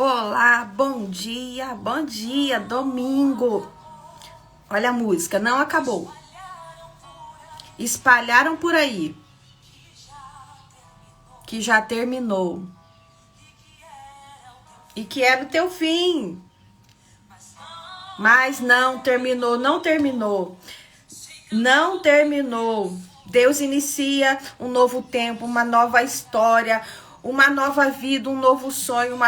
Olá, bom dia, domingo. Olha a música, não acabou. Espalharam por aí que já terminou e que era o teu fim, mas não terminou, não terminou. Deus inicia um novo tempo, uma nova história, uma nova vida, um novo sonho, um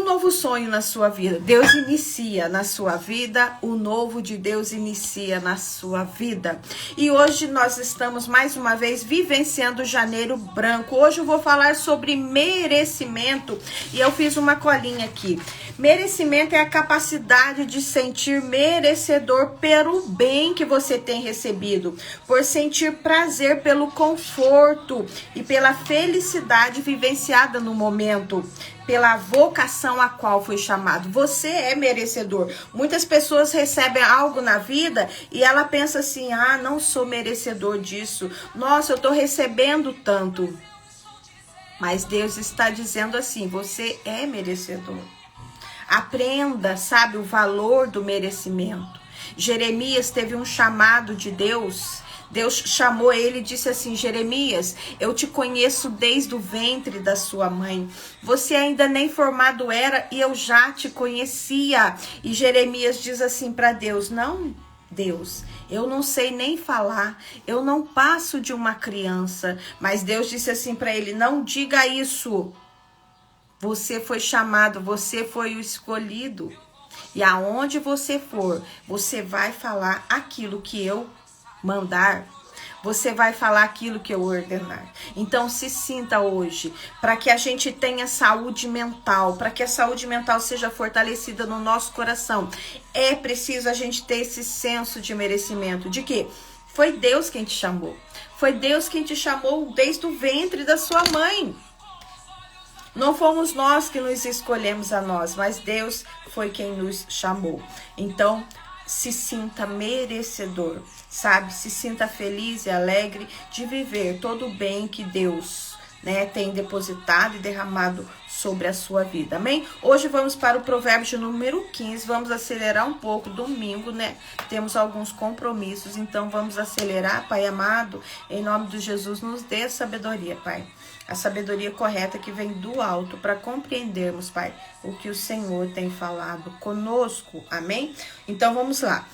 novo sonho na sua vida. Deus inicia na sua vida, o novo de Deus inicia na sua vida. E hoje nós estamos mais uma vez vivenciando janeiro branco. Hoje eu vou falar sobre merecimento e eu fiz uma colinha aqui. Merecimento é a capacidade de sentir merecedor pelo bem que você tem recebido, por sentir prazer pelo conforto e pela felicidade vivenciada no momento, pela vocação a qual foi chamado. Você é merecedor. Muitas pessoas recebem algo na vida e ela pensa assim: ah, não sou merecedor disso. Nossa, eu tô recebendo tanto. Mas Deus está dizendo assim: você é merecedor. Aprenda, sabe, o valor do merecimento. Jeremias teve um chamado de Deus. Deus chamou ele e disse assim: Jeremias, eu te conheço desde o ventre da sua mãe. Você ainda nem formado era e eu já te conhecia. E Jeremias diz assim para Deus: não, Deus, eu não sei nem falar, eu não passo de uma criança. Mas Deus disse assim para ele: não diga isso. Você foi chamado, você foi o escolhido. E aonde você for, você vai falar aquilo que eu mandar. Você vai falar aquilo que eu ordenar. Então se sinta hoje, para que a gente tenha saúde mental, para que a saúde mental seja fortalecida no nosso coração. É preciso a gente ter esse senso de merecimento. De quê? Foi Deus quem te chamou. Foi Deus quem te chamou desde o ventre da sua mãe. Não fomos nós que nos escolhemos a nós, mas Deus foi quem nos chamou. Então, se sinta merecedor, sabe? Se sinta feliz e alegre de viver todo o bem que Deus, tem depositado e derramado sobre a sua vida, amém? Hoje vamos para o provérbio de número 15, vamos acelerar um pouco, domingo, Temos alguns compromissos, então vamos acelerar, Pai amado, em nome de Jesus, nos dê sabedoria, Pai. A sabedoria correta que vem do alto para compreendermos, Pai, o que o Senhor tem falado conosco, amém? Então vamos lá.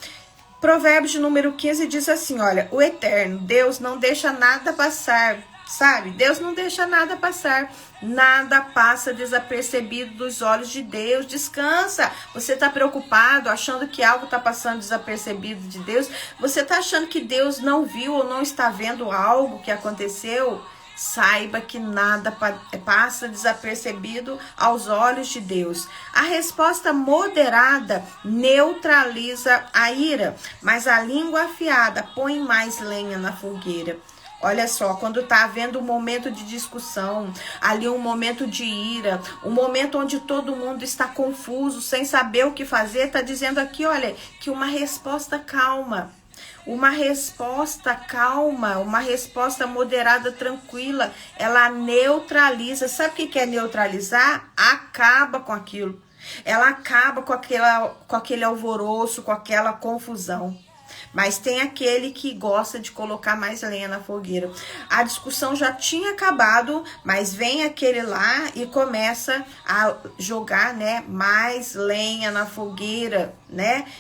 Provérbios de número 15 diz assim, olha, o eterno, Deus não deixa nada passar, sabe? Deus não deixa nada passar, nada passa desapercebido dos olhos de Deus. Descansa. Você está preocupado, achando que algo está passando desapercebido de Deus? Você está achando que Deus não viu ou não está vendo algo que aconteceu? Saiba que nada passa desapercebido aos olhos de Deus. A resposta moderada neutraliza a ira, mas a língua afiada põe mais lenha na fogueira. Olha só, quando está havendo um momento de discussão, ali um momento de ira, um momento onde todo mundo está confuso, sem saber o que fazer, está dizendo aqui, olha, que uma resposta calma. Uma resposta calma, uma resposta moderada, tranquila, ela neutraliza. Sabe o que é neutralizar? Acaba com aquilo. Ela acaba com aquele alvoroço, com aquela confusão. Mas tem aquele que gosta de colocar mais lenha na fogueira. A discussão já tinha acabado, mas vem aquele lá e começa a jogar, mais lenha na fogueira,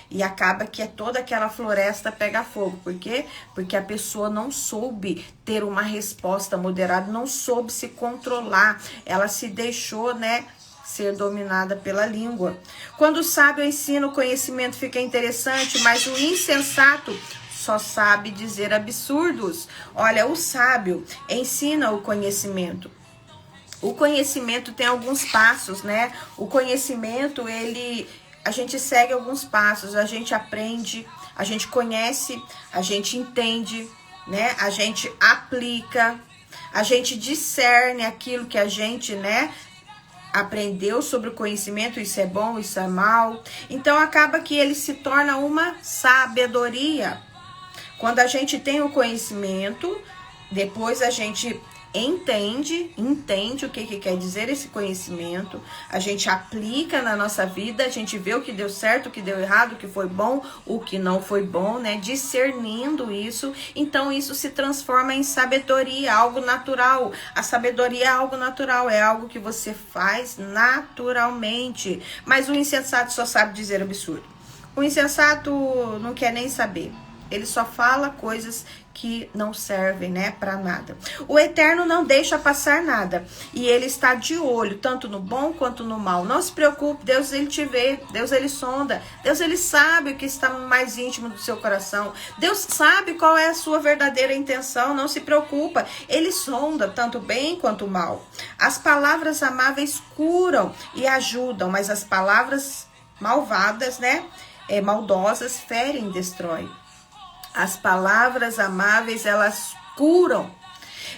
E acaba que toda aquela floresta pega fogo. Por quê? Porque a pessoa não soube ter uma resposta moderada, não soube se controlar. Ela se deixou, ser dominada pela língua. Quando o sábio ensina, o conhecimento fica interessante, mas o insensato só sabe dizer absurdos. Olha, o sábio ensina o conhecimento. O conhecimento tem alguns passos, O conhecimento, a gente segue alguns passos, a gente aprende, a gente conhece, a gente entende, A gente aplica, a gente discerne aquilo que a gente, aprendeu sobre o conhecimento, isso é bom, isso é mal. Então acaba que ele se torna uma sabedoria. Quando a gente tem o conhecimento, depois a gente entende o que quer dizer esse conhecimento, a gente aplica na nossa vida, a gente vê o que deu certo, o que deu errado, o que foi bom, o que não foi bom, né? Discernindo isso, então isso se transforma em sabedoria, algo natural. A sabedoria é algo natural, é algo que você faz naturalmente. Mas o insensato só sabe dizer absurdo. O insensato não quer nem saber. Ele só fala coisas que não servem, né, para nada. O Eterno não deixa passar nada. E ele está de olho, tanto no bom quanto no mal. Não se preocupe, Deus ele te vê, Deus ele sonda, Deus ele sabe o que está mais íntimo do seu coração. Deus sabe qual é a sua verdadeira intenção, não se preocupa. Ele sonda tanto bem quanto mal. As palavras amáveis curam e ajudam, mas as palavras malvadas, né, maldosas, ferem e destroem. As palavras amáveis, elas curam,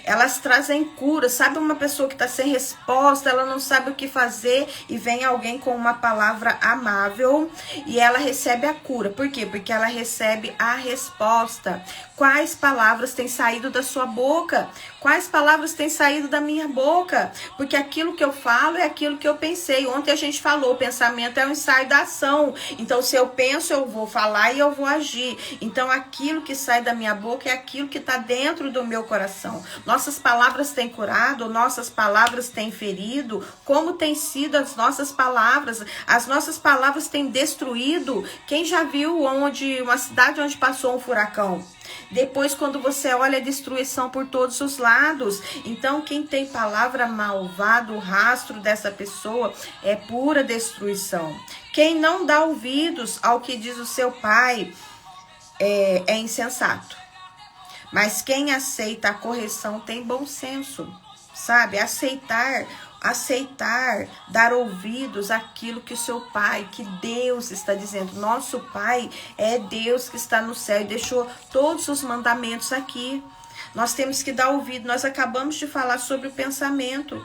elas trazem cura. Sabe uma pessoa que está sem resposta, ela não sabe o que fazer e vem alguém com uma palavra amável e ela recebe a cura. Por quê? Porque ela recebe a resposta. Quais palavras têm saído da sua boca? Quais palavras têm saído da minha boca? Porque aquilo que eu falo é aquilo que eu pensei. Ontem a gente falou, o pensamento é um ensaio da ação. Então, se eu penso, eu vou falar e eu vou agir. Então, aquilo que sai da minha boca é aquilo que está dentro do meu coração. Nossas palavras têm curado, nossas palavras têm ferido. Como têm sido as nossas palavras? As nossas palavras têm destruído. Quem já viu uma cidade onde passou um furacão? Depois, quando você olha a destruição por todos os lados. Então, quem tem palavra malvada, o rastro dessa pessoa é pura destruição. Quem não dá ouvidos ao que diz o seu pai é insensato. Mas quem aceita a correção tem bom senso, sabe? Aceitar, dar ouvidos àquilo que o seu pai, que Deus está dizendo. Nosso pai é Deus que está no céu e deixou todos os mandamentos aqui. Nós temos que dar ouvido. Nós acabamos de falar sobre o pensamento.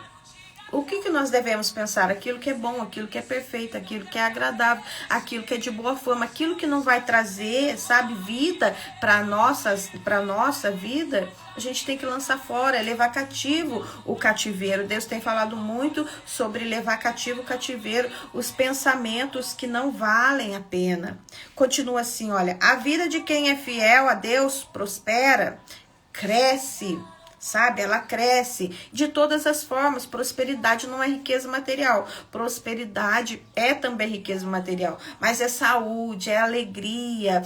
O que nós devemos pensar? Aquilo que é bom, aquilo que é perfeito, aquilo que é agradável, aquilo que é de boa forma, aquilo que não vai trazer, sabe, vida para nossa vida, a gente tem que lançar fora, levar cativo o cativeiro. Deus tem falado muito sobre levar cativo o cativeiro, os pensamentos que não valem a pena. Continua assim, olha, a vida de quem é fiel a Deus prospera, cresce, sabe? Ela cresce de todas as formas. Prosperidade não é riqueza material. Prosperidade é também riqueza material. Mas é saúde, é alegria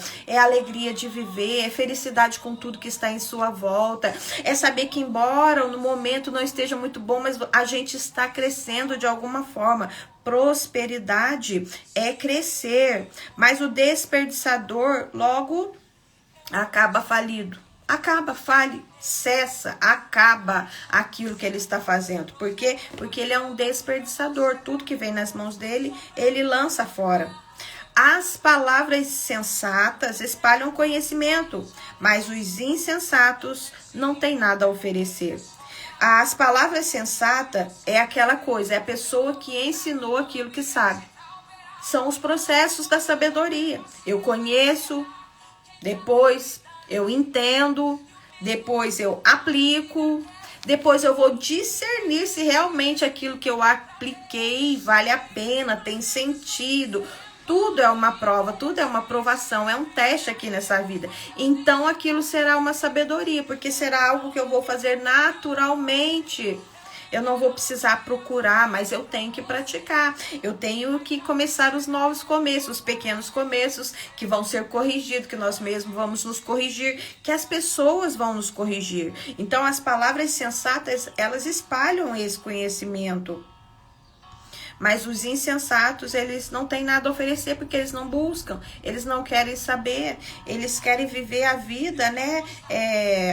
de viver, é felicidade com tudo que está em sua volta. É saber que embora no momento não esteja muito bom, mas a gente está crescendo de alguma forma. Prosperidade é crescer. Mas o desperdiçador logo acaba falido. Cessa, acaba aquilo que ele está fazendo. Por quê? Porque ele é um desperdiçador. Tudo que vem nas mãos dele, ele lança fora. As palavras sensatas espalham conhecimento, mas os insensatos não têm nada a oferecer. As palavras sensatas é aquela coisa, é a pessoa que ensinou aquilo que sabe. São os processos da sabedoria. Eu conheço, depois eu entendo, depois eu aplico, depois eu vou discernir se realmente aquilo que eu apliquei vale a pena, tem sentido. Tudo é uma prova, tudo é uma provação, é um teste aqui nessa vida. Então aquilo será uma sabedoria, porque será algo que eu vou fazer naturalmente. Eu não vou precisar procurar, mas eu tenho que praticar. Eu tenho que começar os novos começos, os pequenos começos que vão ser corrigidos, que nós mesmos vamos nos corrigir, que as pessoas vão nos corrigir. Então, as palavras sensatas, elas espalham esse conhecimento. Mas os insensatos, eles não têm nada a oferecer porque eles não buscam, eles não querem saber, eles querem viver a vida, né,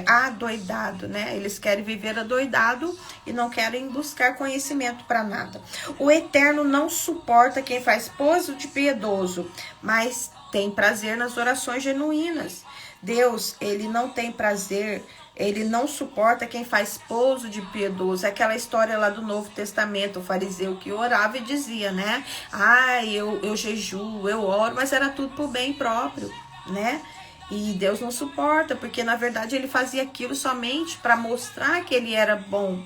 adoidado, né? Eles querem viver adoidado e não querem buscar conhecimento para nada. O Eterno não suporta quem faz pose de piedoso, mas tem prazer nas orações genuínas. Deus, ele não tem prazer, ele não suporta quem faz pouso de piedoso. Aquela história lá do Novo Testamento, o fariseu que orava e dizia, né? Eu jejuo, eu oro, mas era tudo por bem próprio, né? E Deus não suporta, porque na verdade ele fazia aquilo somente para mostrar que ele era bom.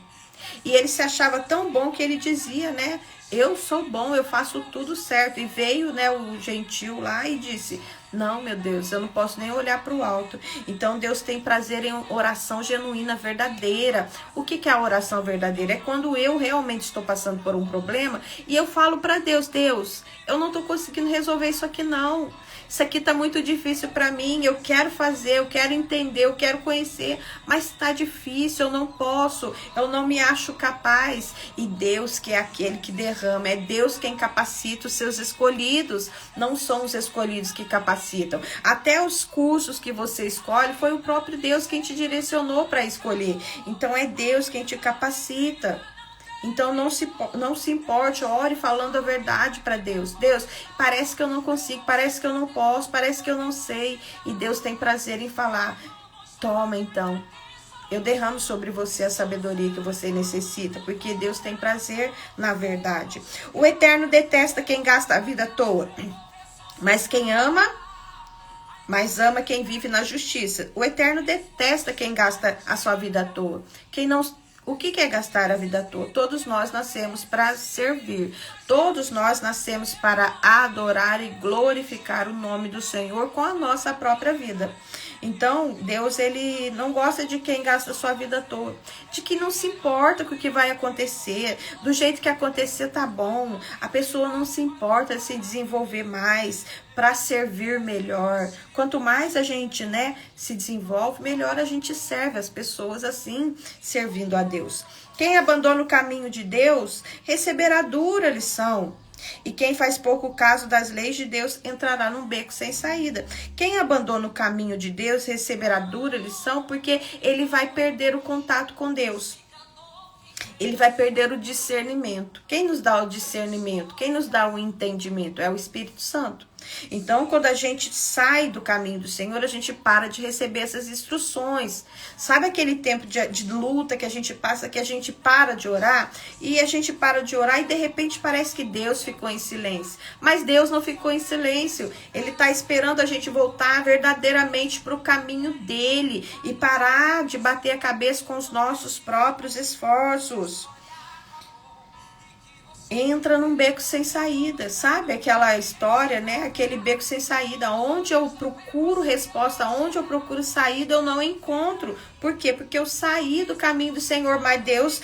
E ele se achava tão bom que ele dizia, né? Eu sou bom, eu faço tudo certo. E veio, né, o gentil lá e disse: não, meu Deus, eu não posso nem olhar para o alto. Então Deus tem prazer em oração genuína, verdadeira. O que é a oração verdadeira? É quando eu realmente estou passando por um problema e eu falo para Deus: Deus, eu não estou conseguindo resolver isso aqui não. Isso aqui tá muito difícil para mim, eu quero fazer, eu quero entender, eu quero conhecer, mas tá difícil, eu não posso, eu não me acho capaz. E Deus, que é aquele que derrama, é Deus quem capacita os seus escolhidos, não são os escolhidos que capacitam. Até os cursos que você escolhe, foi o próprio Deus quem te direcionou para escolher. Então é Deus quem te capacita. Então não se importe, ore falando a verdade para Deus. Deus, parece que eu não consigo, parece que eu não posso, parece que eu não sei. E Deus tem prazer em falar: toma então, eu derramo sobre você a sabedoria que você necessita, porque Deus tem prazer na verdade. O Eterno detesta quem gasta a vida à toa, mas ama quem vive na justiça. O Eterno detesta quem gasta a sua vida à toa. O que é gastar a vida à toa? Todos nós nascemos para servir. Todos nós nascemos para adorar e glorificar o nome do Senhor com a nossa própria vida. Então, Deus, ele não gosta de quem gasta a sua vida à toa. De que não se importa com o que vai acontecer. Do jeito que acontecer tá bom. A pessoa não se importa de se desenvolver mais para servir melhor. Quanto mais a gente, né, se desenvolve, melhor a gente serve as pessoas assim, servindo a Deus. Quem abandona o caminho de Deus receberá dura lição. E quem faz pouco caso das leis de Deus entrará num beco sem saída. Quem abandona o caminho de Deus receberá dura lição, porque ele vai perder o contato com Deus. Ele vai perder o discernimento. Quem nos dá o discernimento? Quem nos dá o entendimento? É o Espírito Santo. Então, quando a gente sai do caminho do Senhor, a gente para de receber essas instruções. Sabe aquele tempo de luta que a gente passa, que a gente para de orar? E a gente para de orar e de repente parece que Deus ficou em silêncio. Mas Deus não ficou em silêncio. Ele está esperando a gente voltar verdadeiramente para o caminho dele e parar de bater a cabeça com os nossos próprios esforços. Entra num beco sem saída, sabe? Aquela história, né? Aquele beco sem saída, onde eu procuro resposta, onde eu procuro saída, eu não encontro. Por quê? Porque eu saí do caminho do Senhor, mas Deus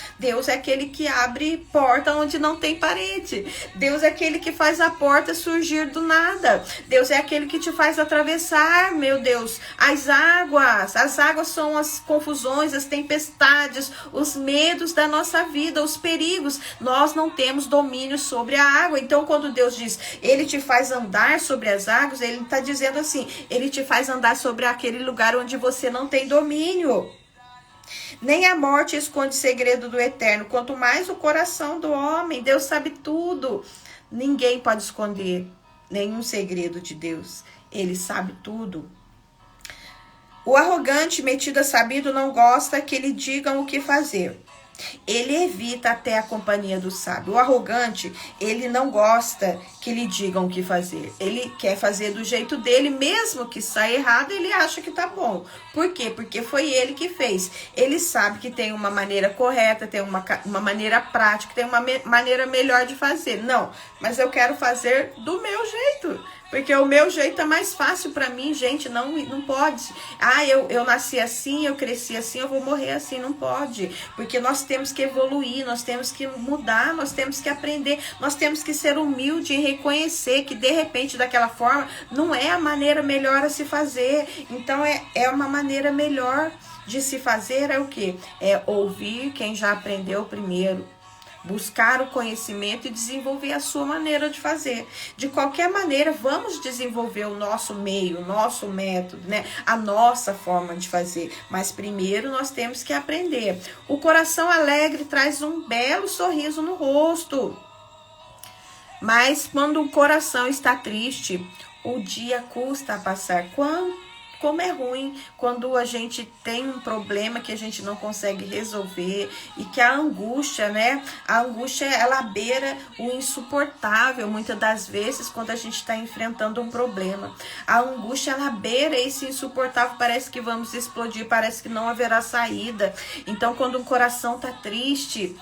é aquele que abre porta onde não tem parede. Deus é aquele que faz a porta surgir do nada. Deus é aquele que te faz atravessar, meu Deus, as águas. As águas são as confusões, as tempestades, os medos da nossa vida, os perigos. Nós não temos domínio sobre a água. Então, quando Deus diz, ele te faz andar sobre as águas, ele está dizendo assim, ele te faz andar sobre aquele lugar onde você não tem domínio. Nem a morte esconde segredo do Eterno, quanto mais o coração do homem. Deus sabe tudo. Ninguém pode esconder nenhum segredo de Deus. Ele sabe tudo. O arrogante, metido a sabido, não gosta que lhe digam o que fazer. Ele evita até a companhia do sábio. O arrogante, ele não gosta que lhe digam o que fazer. Ele quer fazer do jeito dele, mesmo que saia errado, ele acha que tá bom. Por quê? Porque foi ele que fez. Ele sabe que tem uma maneira correta, tem uma maneira prática, tem uma maneira melhor de fazer. Não, mas eu quero fazer do meu jeito. Porque o meu jeito é mais fácil para mim, gente, não pode. Ah, eu nasci assim, eu cresci assim, eu vou morrer assim, não pode. Porque nós temos que evoluir, nós temos que mudar, nós temos que aprender, nós temos que ser humilde e reconhecer que de repente daquela forma não é a maneira melhor a se fazer. Então é uma maneira melhor de se fazer, é o quê? É ouvir quem já aprendeu primeiro. Buscar o conhecimento e desenvolver a sua maneira de fazer. De qualquer maneira, vamos desenvolver o nosso meio, o nosso método, né? A nossa forma de fazer. Mas primeiro nós temos que aprender. O coração alegre traz um belo sorriso no rosto. Mas quando o coração está triste, o dia custa a passar. Como é ruim quando a gente tem um problema que a gente não consegue resolver e que a angústia, né? A angústia, ela beira o insuportável, muitas das vezes, quando a gente está enfrentando um problema. A angústia, ela beira esse insuportável, parece que vamos explodir, parece que não haverá saída. Então, quando o coração está triste,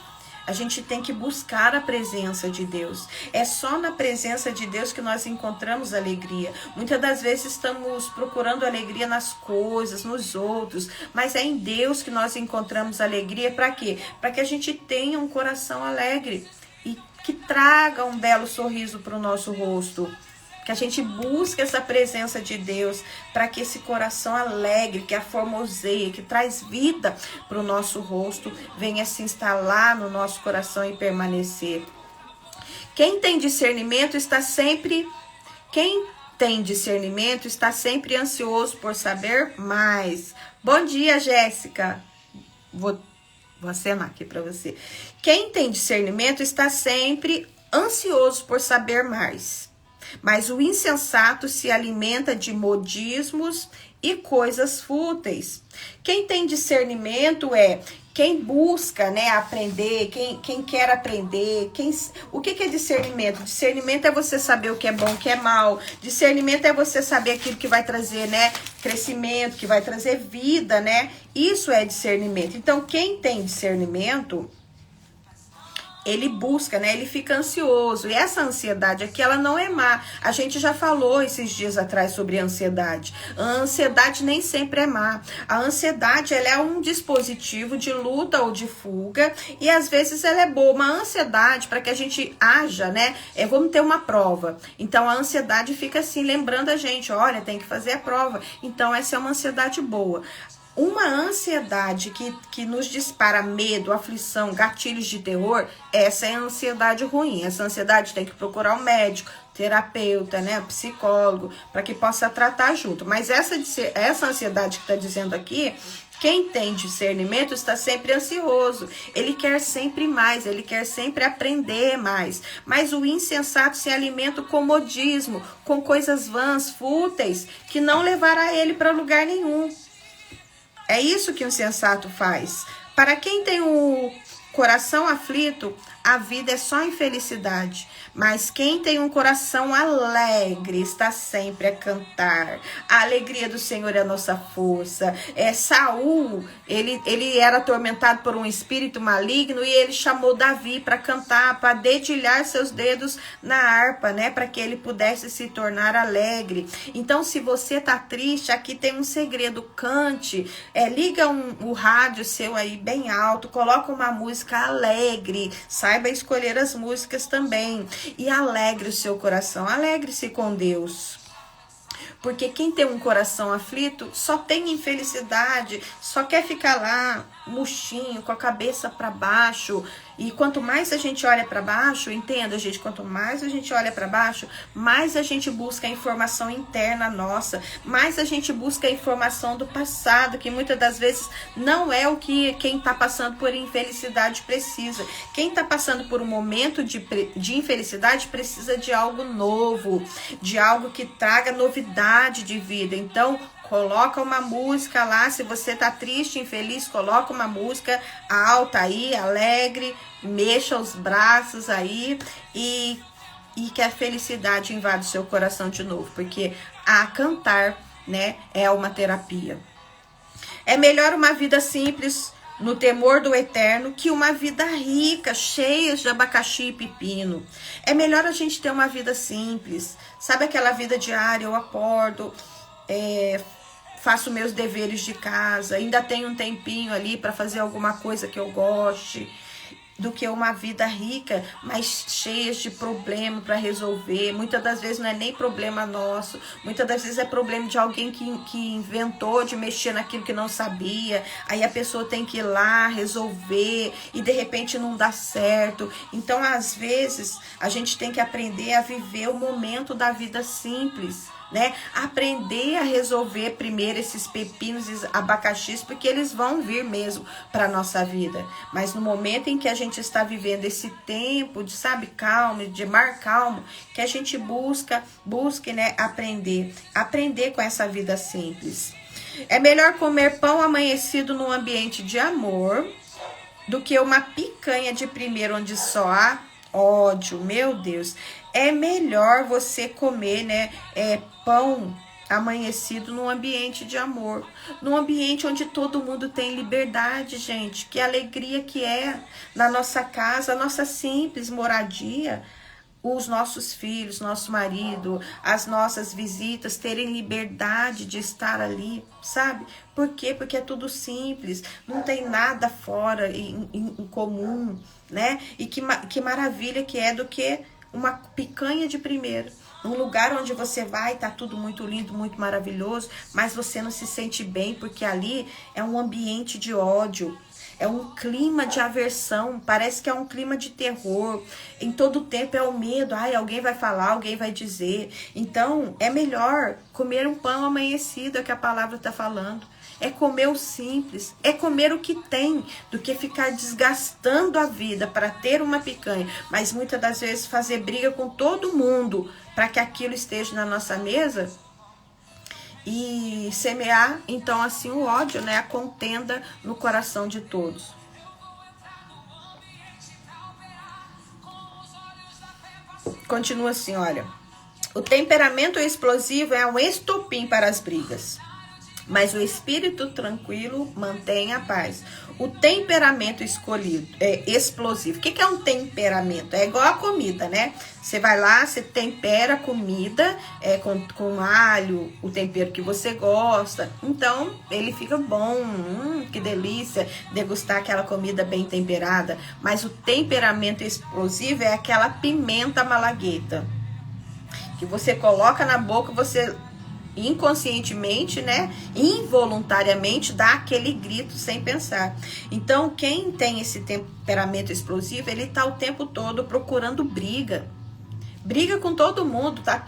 a gente tem que buscar a presença de Deus. É só na presença de Deus que nós encontramos alegria. Muitas das vezes estamos procurando alegria nas coisas, nos outros, mas é em Deus que nós encontramos alegria. Para quê? Para que a gente tenha um coração alegre e que traga um belo sorriso para o nosso rosto. Que a gente busque essa presença de Deus para que esse coração alegre, que aformoseia, que traz vida para o nosso rosto, venha se instalar no nosso coração e permanecer. Quem tem discernimento está sempre ansioso por saber mais. Bom dia, Jéssica. Vou acenar aqui para você. Quem tem discernimento está sempre ansioso por saber mais. Mas o insensato se alimenta de modismos e coisas fúteis. Quem tem discernimento é quem busca, né, aprender, quem quer aprender. O que é discernimento? Discernimento é você saber o que é bom, o que é mal. Discernimento é você saber aquilo que vai trazer, né, crescimento, que vai trazer vida, né? Isso é discernimento. Então, quem tem discernimento, ele busca, né? Ele fica ansioso. E essa ansiedade aqui, ela não é má. A gente já falou esses dias atrás sobre a ansiedade. A ansiedade nem sempre é má. A ansiedade, ela é um dispositivo de luta ou de fuga. E às vezes ela é boa. Uma ansiedade, para que a gente haja, né? Vamos ter uma prova. Então a ansiedade fica assim, lembrando a gente, olha, tem que fazer a prova. Então essa é uma ansiedade boa. Uma ansiedade que nos dispara medo, aflição, gatilhos de terror, essa é a ansiedade ruim. Essa ansiedade tem que procurar um médico, terapeuta, né, psicólogo, para que possa tratar junto. Mas essa ansiedade que está dizendo aqui, quem tem discernimento está sempre ansioso. Ele quer sempre mais, ele quer sempre aprender mais. Mas o insensato se alimenta com comodismo, com coisas vãs, fúteis, que não levará ele para lugar nenhum. É isso que o insensato faz. Para quem tem o coração aflito, a vida é só infelicidade. Mas quem tem um coração alegre está sempre a cantar. A alegria do Senhor é a nossa força. Saul, ele era atormentado por um espírito maligno e ele chamou Davi para cantar, para dedilhar seus dedos na harpa, né, para que ele pudesse se tornar alegre. Então, se você está triste, aqui tem um segredo, cante. Liga o rádio seu aí bem alto, coloca uma música alegre, saiba escolher as músicas também. E alegre o seu coração, alegre-se com Deus. Porque quem tem um coração aflito só tem infelicidade, só quer ficar lá murchinho, com a cabeça para baixo. E quanto mais a gente olha para baixo, entenda, gente, quanto mais a gente olha para baixo, mais a gente busca a informação interna nossa, mais a gente busca a informação do passado, que muitas das vezes não é o que quem está passando por infelicidade precisa. Quem está passando por um momento de infelicidade precisa de algo novo, de algo que traga novidade de vida. Então, coloca uma música lá, se você tá triste, infeliz, coloca uma música alta aí, alegre, mexa os braços aí e que a felicidade invade o seu coração de novo, porque a cantar, né, é uma terapia. É melhor uma vida simples, no temor do eterno, que uma vida rica, cheia de abacaxi e pepino. É melhor a gente ter uma vida simples, sabe aquela vida diária, eu acordo, faço meus deveres de casa, ainda tenho um tempinho ali para fazer alguma coisa que eu goste, do que uma vida rica, mas cheia de problema para resolver. Muitas das vezes não é nem problema nosso, muitas das vezes é problema de alguém que inventou de mexer naquilo que não sabia, aí a pessoa tem que ir lá resolver e de repente não dá certo. Então, às vezes, a gente tem que aprender a viver o momento da vida simples, né? Aprender a resolver primeiro esses pepinos e abacaxis, porque eles vão vir mesmo para nossa vida. Mas no momento em que a gente está vivendo esse tempo de, sabe, calmo, de mar calmo, que a gente busque, né, aprender com essa vida simples. É melhor comer pão amanhecido num ambiente de amor do que uma picanha de primeiro onde só há ódio. Meu Deus, é melhor você comer, né, pão amanhecido num ambiente de amor, num ambiente onde todo mundo tem liberdade, gente. Que alegria que é na nossa casa, a nossa simples moradia, os nossos filhos, nosso marido, as nossas visitas terem liberdade de estar ali, sabe? Por quê? Porque é tudo simples, não tem nada fora em comum, né? E que maravilha que é do que uma picanha de primeiro. Um lugar onde você vai, tá tudo muito lindo, muito maravilhoso, mas você não se sente bem, porque ali é um ambiente de ódio. É um clima de aversão, parece que é um clima de terror. Em todo tempo é o medo. Ai, alguém vai falar, alguém vai dizer. Então, é melhor comer um pão amanhecido, é o que a palavra está falando. É comer o simples, é comer o que tem, do que ficar desgastando a vida para ter uma picanha. Mas muitas das vezes fazer briga com todo mundo para que aquilo esteja na nossa mesa. E semear, então, assim, o ódio, né? A contenda no coração de todos. Continua assim, olha. O temperamento explosivo é um estopim para as brigas, mas o espírito tranquilo mantém a paz. O temperamento explosivo. O que é um temperamento? É igual a comida, né? Você vai lá, você tempera a comida com alho, o tempero que você gosta. Então, ele fica bom. Que delícia degustar aquela comida bem temperada. Mas o temperamento explosivo é aquela pimenta malagueta que você coloca na boca, você inconscientemente, né, involuntariamente dá aquele grito sem pensar. Então, quem tem esse temperamento explosivo, ele tá o tempo todo procurando briga com todo mundo, tá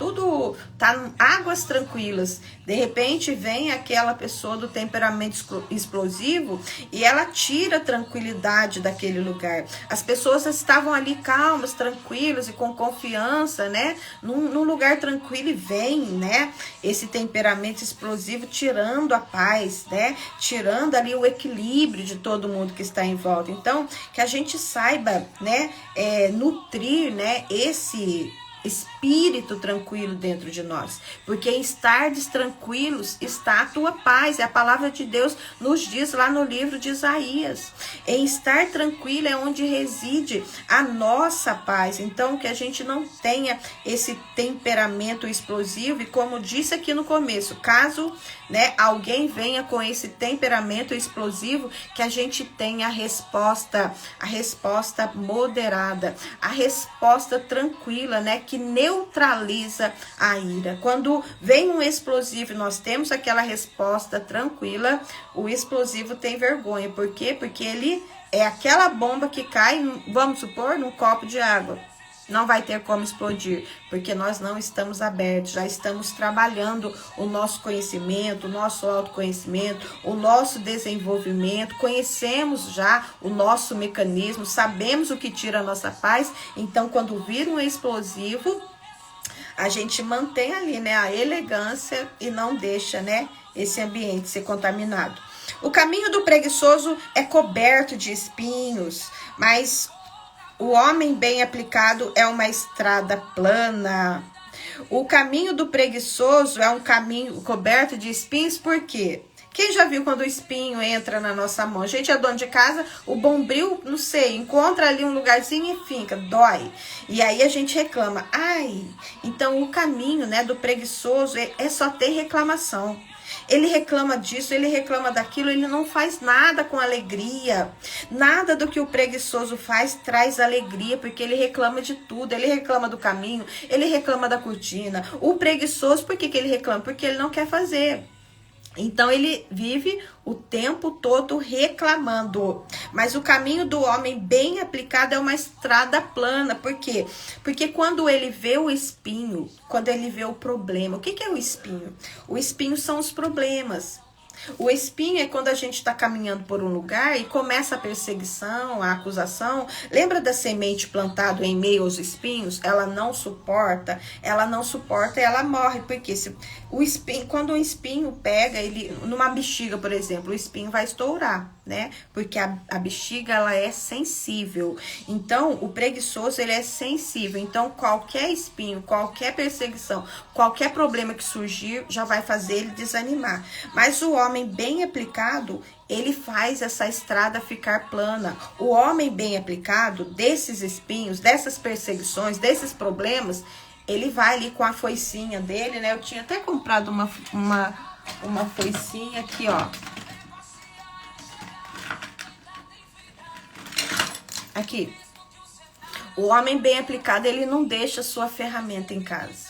águas tranquilas. De repente vem aquela pessoa do temperamento explosivo e ela tira a tranquilidade daquele lugar. As pessoas estavam ali calmas, tranquilas e com confiança, né? Num lugar tranquilo, e vem, né, esse temperamento explosivo tirando a paz, né? Tirando ali o equilíbrio de todo mundo que está em volta. Então, que a gente saiba, né, nutrir, né, esse espírito tranquilo dentro de nós, porque em estar tranquilos está a tua paz. E a palavra de Deus nos diz lá no livro de Isaías, em estar tranquilo é onde reside a nossa paz. Então, que a gente não tenha esse temperamento explosivo, e como disse aqui no começo, caso, né, alguém venha com esse temperamento explosivo, que a gente tenha a resposta moderada, a resposta tranquila, né, que neutraliza a ira. Quando vem um explosivo e nós temos aquela resposta tranquila, o explosivo tem vergonha. Por quê? Porque ele é aquela bomba que cai, vamos supor, num copo de água. Não vai ter como explodir, porque nós não estamos abertos, já estamos trabalhando o nosso conhecimento, o nosso autoconhecimento, o nosso desenvolvimento, conhecemos já o nosso mecanismo, sabemos o que tira a nossa paz. Então, quando vir um explosivo, a gente mantém ali, né, a elegância e não deixa, né, esse ambiente ser contaminado. O caminho do preguiçoso é coberto de espinhos, mas o homem bem aplicado é uma estrada plana. O caminho do preguiçoso é um caminho coberto de espinhos, por quê? Quem já viu quando o espinho entra na nossa mão? A gente é dono de casa, o bombril, não sei, encontra ali um lugarzinho e fica, dói. E aí a gente reclama. Ai, então o caminho, né, do preguiçoso é só ter reclamação. Ele reclama disso, ele reclama daquilo, ele não faz nada com alegria. Nada do que o preguiçoso faz traz alegria, porque ele reclama de tudo. Ele reclama do caminho, ele reclama da cortina. O preguiçoso, por que ele reclama? Porque ele não quer fazer. Então ele vive o tempo todo reclamando. Mas o caminho do homem bem aplicado é uma estrada plana. Por quê? Porque quando ele vê o espinho, quando ele vê o problema, o que é o espinho? O espinho são os problemas. O espinho é quando a gente está caminhando por um lugar e começa a perseguição, a acusação. Lembra da semente plantada em meio aos espinhos? Ela não suporta e ela morre. Porque o espinho, quando o espinho pega, ele numa bexiga, por exemplo, o espinho vai estourar, né? Porque a bexiga, ela é sensível. Então, o preguiçoso, ele é sensível. Então, qualquer espinho, qualquer perseguição, qualquer problema que surgir, já vai fazer ele desanimar. Mas o homem bem aplicado, ele faz essa estrada ficar plana. O homem bem aplicado, desses espinhos, dessas perseguições, desses problemas, ele vai ali com a foicinha dele, né? Eu tinha até comprado uma foicinha aqui, ó. Aqui. O homem bem aplicado, ele não deixa sua ferramenta em casa.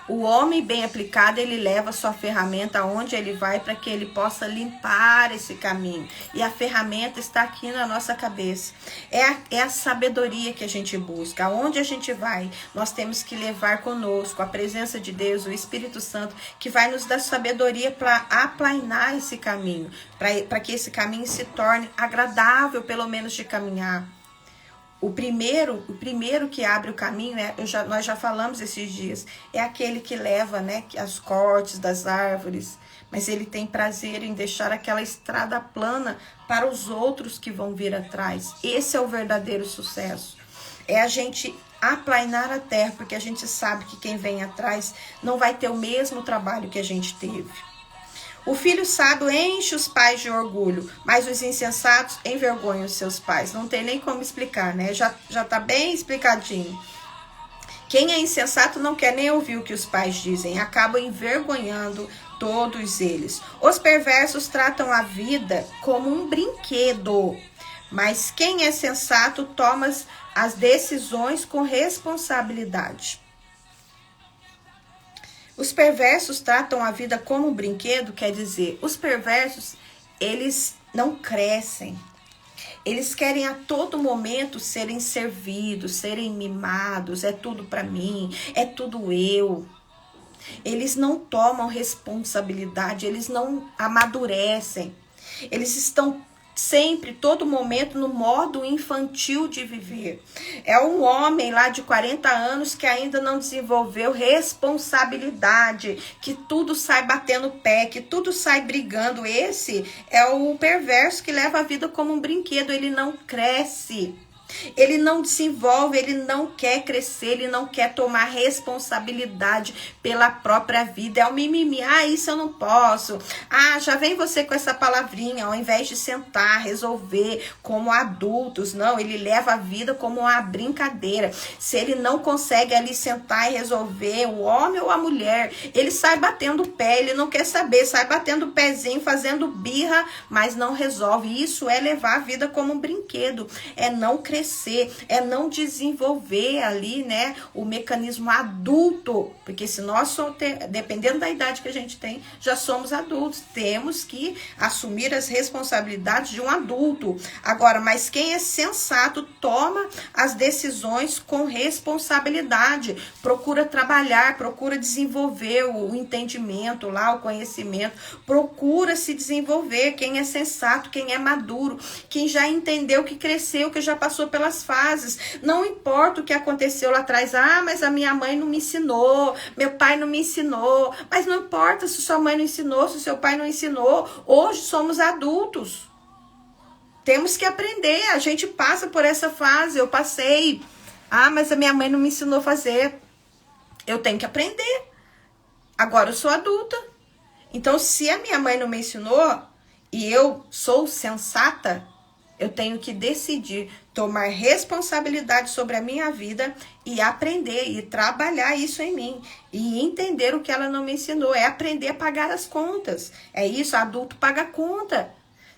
O homem bem aplicado, ele leva sua ferramenta aonde ele vai para que ele possa limpar esse caminho. E a ferramenta está aqui na nossa cabeça. É a sabedoria que a gente busca. Aonde a gente vai, nós temos que levar conosco a presença de Deus, o Espírito Santo, que vai nos dar sabedoria para aplainar esse caminho, para que esse caminho se torne agradável, pelo menos, de caminhar. O primeiro que abre o caminho, nós já falamos esses dias, é aquele que leva, né, as cortes das árvores, mas ele tem prazer em deixar aquela estrada plana para os outros que vão vir atrás. Esse é o verdadeiro sucesso. É a gente aplainar a terra, porque a gente sabe que quem vem atrás não vai ter o mesmo trabalho que a gente teve. O filho sábio enche os pais de orgulho, mas os insensatos envergonham os seus pais. Não tem nem como explicar, né? Já tá bem explicadinho. Quem é insensato não quer nem ouvir o que os pais dizem, acabam envergonhando todos eles. Os perversos tratam a vida como um brinquedo, mas quem é sensato toma as decisões com responsabilidade. Os perversos tratam a vida como um brinquedo, quer dizer, os perversos, eles não crescem. Eles querem a todo momento serem servidos, serem mimados, é tudo para mim, é tudo eu. Eles não tomam responsabilidade, eles não amadurecem. Eles estão sempre, todo momento, no modo infantil de viver. É um homem lá de 40 anos que ainda não desenvolveu responsabilidade, que tudo sai batendo pé, que tudo sai brigando. Esse é o perverso que leva a vida como um brinquedo, ele não cresce. Ele não desenvolve, ele não quer crescer, ele não quer tomar responsabilidade pela própria vida. É o mimimi, isso eu não posso. Já vem você com essa palavrinha, ao invés de sentar, resolver como adultos. Não, ele leva a vida como uma brincadeira. Se ele não consegue ali sentar e resolver, o homem ou a mulher, ele sai batendo o pé, ele não quer saber, sai batendo o pezinho, fazendo birra, mas não resolve. Isso é levar a vida como um brinquedo, é não crescer, é não desenvolver ali, né, o mecanismo adulto, porque se nós dependendo da idade que a gente tem, já somos adultos, temos que assumir as responsabilidades de um adulto. Agora, mas quem é sensato toma as decisões com responsabilidade, procura trabalhar, procura desenvolver o entendimento lá, o conhecimento, procura se desenvolver. Quem é sensato, quem é maduro, quem já entendeu, que cresceu, que já passou pelas fases. Não importa o que aconteceu lá atrás. Mas a minha mãe não me ensinou, meu pai não me ensinou. Mas não importa se sua mãe não ensinou, se seu pai não ensinou. Hoje somos adultos. Temos que aprender. A gente passa por essa fase. Eu passei. Mas a minha mãe não me ensinou a fazer. Eu tenho que aprender. Agora eu sou adulta. Então, se a minha mãe não me ensinou e eu sou sensata, eu tenho que decidir tomar responsabilidade sobre a minha vida e aprender e trabalhar isso em mim e entender o que ela não me ensinou. É aprender a pagar as contas. É isso, adulto paga conta.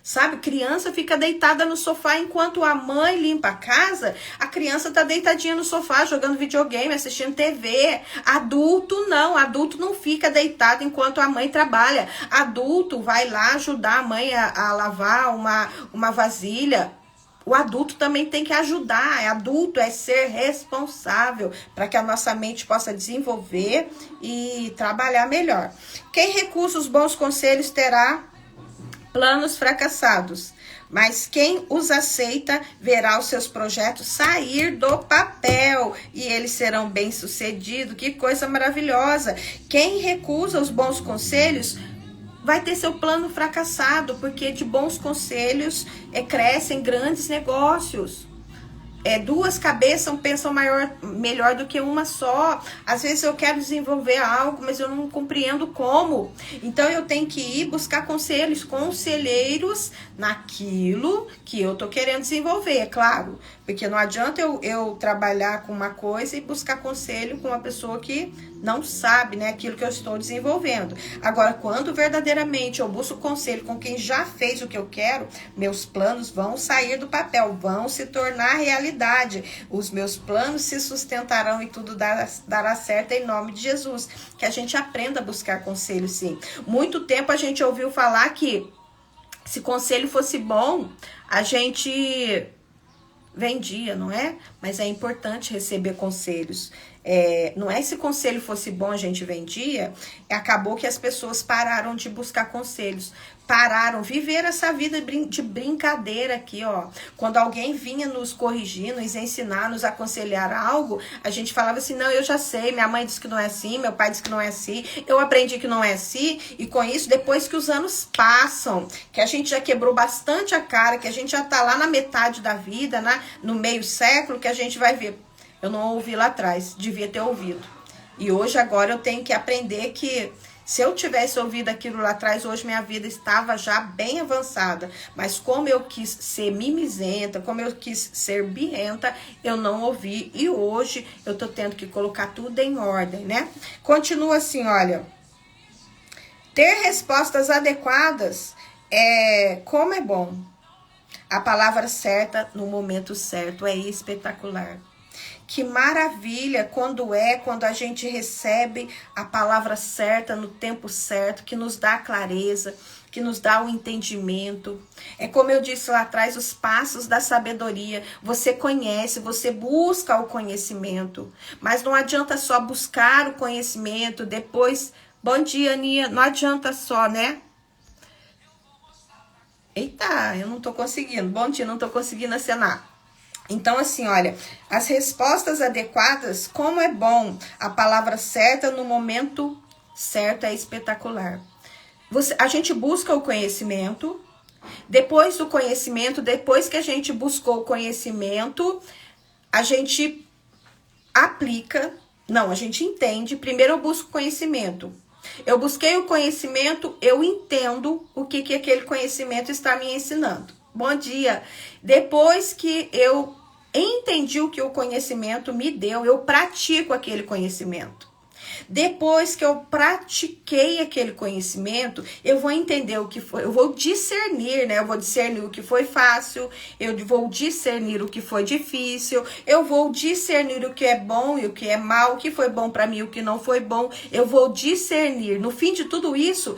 Sabe, criança fica deitada no sofá enquanto a mãe limpa a casa, a criança tá deitadinha no sofá jogando videogame, assistindo TV. Adulto não fica deitado enquanto a mãe trabalha. Adulto vai lá ajudar a mãe a lavar uma vasilha. O adulto também tem que ajudar. Adulto é ser responsável para que a nossa mente possa desenvolver e trabalhar melhor. Quem recusa os bons conselhos terá planos fracassados, mas quem os aceita verá os seus projetos sair do papel e eles serão bem-sucedidos. Que coisa maravilhosa! Quem recusa os bons conselhos vai ter seu plano fracassado, porque de bons conselhos crescem grandes negócios. Duas cabeças pensam melhor do que uma só. Às vezes eu quero desenvolver algo, mas eu não compreendo como. Então eu tenho que ir buscar conselheiros naquilo que eu tô querendo desenvolver, é claro. Porque não adianta eu trabalhar com uma coisa e buscar conselho com uma pessoa que não sabe, né, aquilo que eu estou desenvolvendo. Agora, quando verdadeiramente eu busco conselho com quem já fez o que eu quero, meus planos vão sair do papel, vão se tornar realidade. Os meus planos se sustentarão e tudo dará certo em nome de Jesus. Que a gente aprenda a buscar conselho, sim. Muito tempo a gente ouviu falar que se conselho fosse bom, a gente vendia, não é? Mas é importante receber conselhos. Não é se conselho fosse bom, a gente vendia. Acabou que as pessoas pararam de buscar conselhos. Pararam, viver essa vida de brincadeira aqui, ó. Quando alguém vinha nos corrigir, nos ensinar, nos aconselhar algo, a gente falava assim, não, eu já sei, minha mãe disse que não é assim, meu pai disse que não é assim, eu aprendi que não é assim, e com isso, depois que os anos passam, que a gente já quebrou bastante a cara, que a gente já tá lá na metade da vida, no meio século, que a gente vai ver, eu não ouvi lá atrás, devia ter ouvido. E hoje, agora, eu tenho que aprender que se eu tivesse ouvido aquilo lá atrás, hoje minha vida estava já bem avançada. Mas como eu quis ser mimizenta, como eu quis ser birrenta, eu não ouvi. E hoje eu tô tendo que colocar tudo em ordem, né? Continua assim, olha. Ter respostas adequadas como é bom. A palavra certa no momento certo é espetacular. Que maravilha quando a gente recebe a palavra certa no tempo certo, que nos dá clareza, que nos dá o entendimento. É como eu disse lá atrás, os passos da sabedoria. Você conhece, você busca o conhecimento, mas não adianta só buscar o conhecimento, depois... Bom dia, Aninha. Não adianta só, né? Eita, eu não tô conseguindo. Bom dia, não tô conseguindo acenar. Então, assim, olha, as respostas adequadas, como é bom, a palavra certa no momento certo é espetacular. A gente busca o conhecimento, depois do conhecimento, depois que a gente buscou o conhecimento, a gente aplica, não, a gente entende, primeiro eu busco conhecimento. Eu busquei o conhecimento, eu entendo o que aquele conhecimento está me ensinando. Bom dia. Depois que eu entendi o que o conhecimento me deu, eu pratico aquele conhecimento. Depois que eu pratiquei aquele conhecimento, eu vou entender o que foi, eu vou discernir, né? Eu vou discernir o que foi fácil, eu vou discernir o que foi difícil, eu vou discernir o que é bom e o que é mal, o que foi bom para mim e o que não foi bom, eu vou discernir. No fim de tudo isso,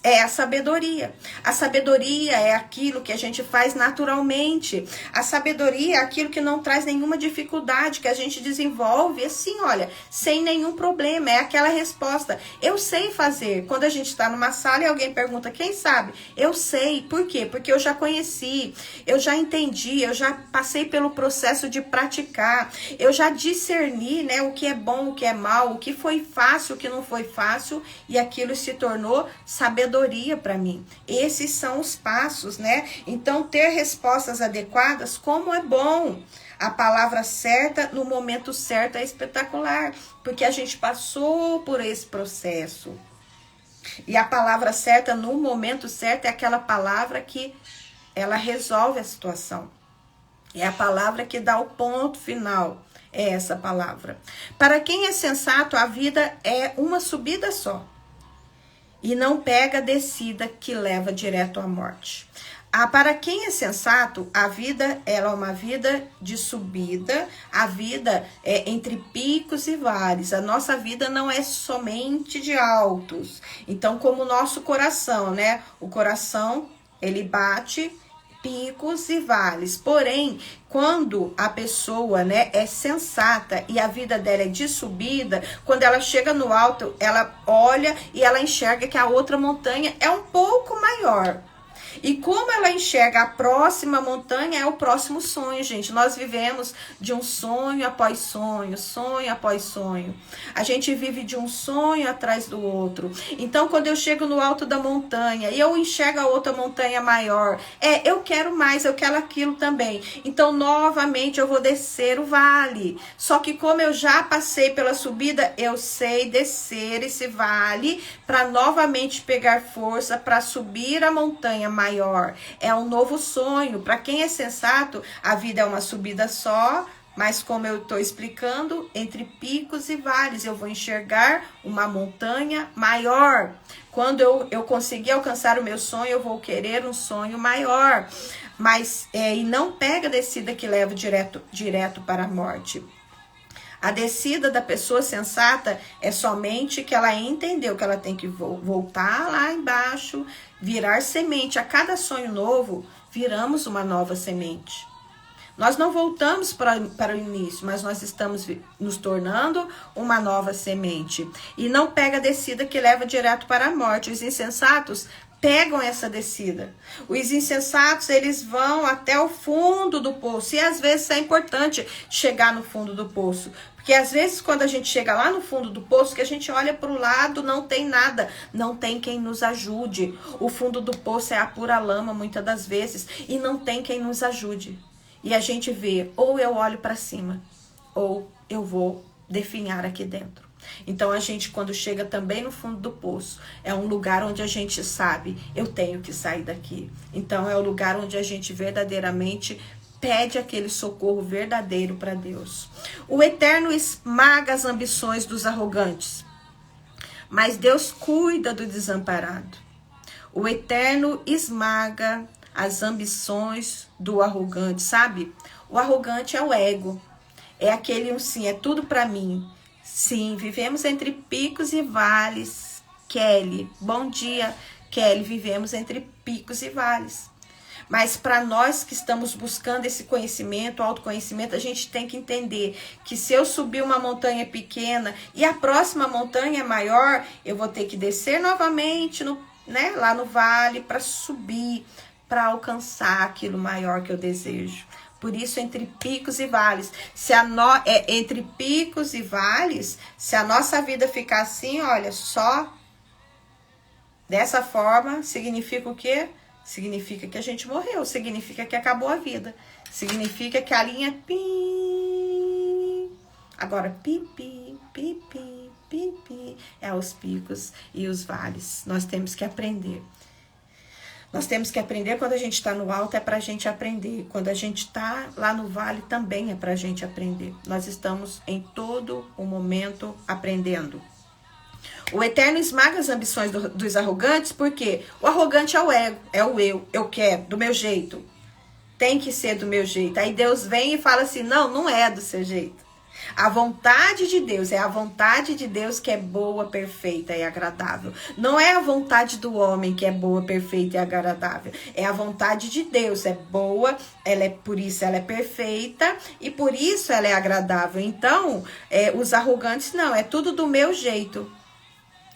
é a sabedoria. A sabedoria é aquilo que a gente faz naturalmente. A sabedoria é aquilo que não traz nenhuma dificuldade, que a gente desenvolve assim, olha, sem nenhum problema. É aquela resposta. Eu sei fazer. Quando a gente está numa sala e alguém pergunta, quem sabe? Eu sei. Por quê? Porque eu já conheci, eu já entendi, eu já passei pelo processo de praticar, eu já discerni, né, o que é bom, o que é mal, o que foi fácil, o que não foi fácil, e aquilo se tornou sabedoria para mim. Esses são os passos, né? Então, ter respostas adequadas, como é bom. A palavra certa no momento certo é espetacular, porque a gente passou por esse processo. E a palavra certa no momento certo é aquela palavra que ela resolve a situação. É a palavra que dá o ponto final. É essa palavra. Para quem é sensato, a vida é uma subida só. E não pega a descida que leva direto à morte. Para quem é sensato, a vida ela é uma vida de subida, a vida é entre picos e vales. A nossa vida não é somente de altos. Então, como o nosso coração, né? O coração, ele bate picos e vales. Porém, quando a pessoa, né, é sensata e a vida dela é de subida, quando ela chega no alto, ela olha e ela enxerga que a outra montanha é um pouco maior. E como ela enxerga a próxima montanha, é o próximo sonho, gente. Nós vivemos de um sonho após sonho, sonho após sonho. A gente vive de um sonho atrás do outro. Então, quando eu chego no alto da montanha e eu enxergo a outra montanha maior, eu quero mais, eu quero aquilo também. Então, novamente, eu vou descer o vale. Só que como eu já passei pela subida, eu sei descer esse vale para novamente pegar força para subir a montanha maior. É um novo sonho. Para quem é sensato, a vida é uma subida só, mas como eu estou explicando, entre picos e vales, eu vou enxergar uma montanha maior. Quando eu conseguir alcançar o meu sonho, eu vou querer um sonho maior. Mas, e não pega a descida que leva direto para a morte. A descida da pessoa sensata é somente que ela entendeu que ela tem que voltar lá embaixo, virar semente. A cada sonho novo, viramos uma nova semente. Nós não voltamos para o início, mas nós estamos nos tornando uma nova semente. E não pega a descida que leva direto para a morte. Os insensatos pegam essa descida. Os insensatos, eles vão até o fundo do poço. E às vezes é importante chegar no fundo do poço. Porque às vezes quando a gente chega lá no fundo do poço, que a gente olha para o lado, não tem nada. Não tem quem nos ajude. O fundo do poço é a pura lama, muitas das vezes. E não tem quem nos ajude. E a gente vê, ou eu olho para cima, ou eu vou definhar aqui dentro. Então, a gente, quando chega também no fundo do poço, é um lugar onde a gente sabe, eu tenho que sair daqui. Então, é o lugar onde a gente verdadeiramente pede aquele socorro verdadeiro para Deus. O Eterno esmaga as ambições dos arrogantes, mas Deus cuida do desamparado. O Eterno esmaga as ambições do arrogante, sabe? O arrogante é o ego. É aquele sim, é tudo para mim. Sim, vivemos entre picos e vales. Kelly, bom dia, Kelly. Vivemos entre picos e vales. Mas para nós que estamos buscando esse conhecimento, autoconhecimento, a gente tem que entender que se eu subir uma montanha pequena e a próxima montanha é maior, eu vou ter que descer novamente lá no vale para subir, para alcançar aquilo maior que eu desejo. Por isso, entre picos e vales. Entre picos e vales, se a nossa vida ficar assim, olha, só dessa forma, significa o quê? Significa que a gente morreu, significa que acabou a vida. Significa que a linha pi. Agora, pipi, pipi, pipi. É os picos e os vales. Nós temos que aprender. Nós temos que aprender. Quando a gente está no alto é para a gente aprender. Quando a gente está lá no vale também é para a gente aprender. Nós estamos em todo o momento aprendendo. O Eterno esmaga as ambições dos arrogantes, porque o arrogante é o ego, é o eu quero, do meu jeito. Tem que ser do meu jeito. Aí Deus vem e fala assim, não é do seu jeito. A vontade de Deus é a vontade de Deus que é boa, perfeita e agradável. Não é a vontade do homem que é boa, perfeita e agradável. É a vontade de Deus, é boa, por isso ela é perfeita e por isso ela é agradável. Então, os arrogantes não, é tudo do meu jeito.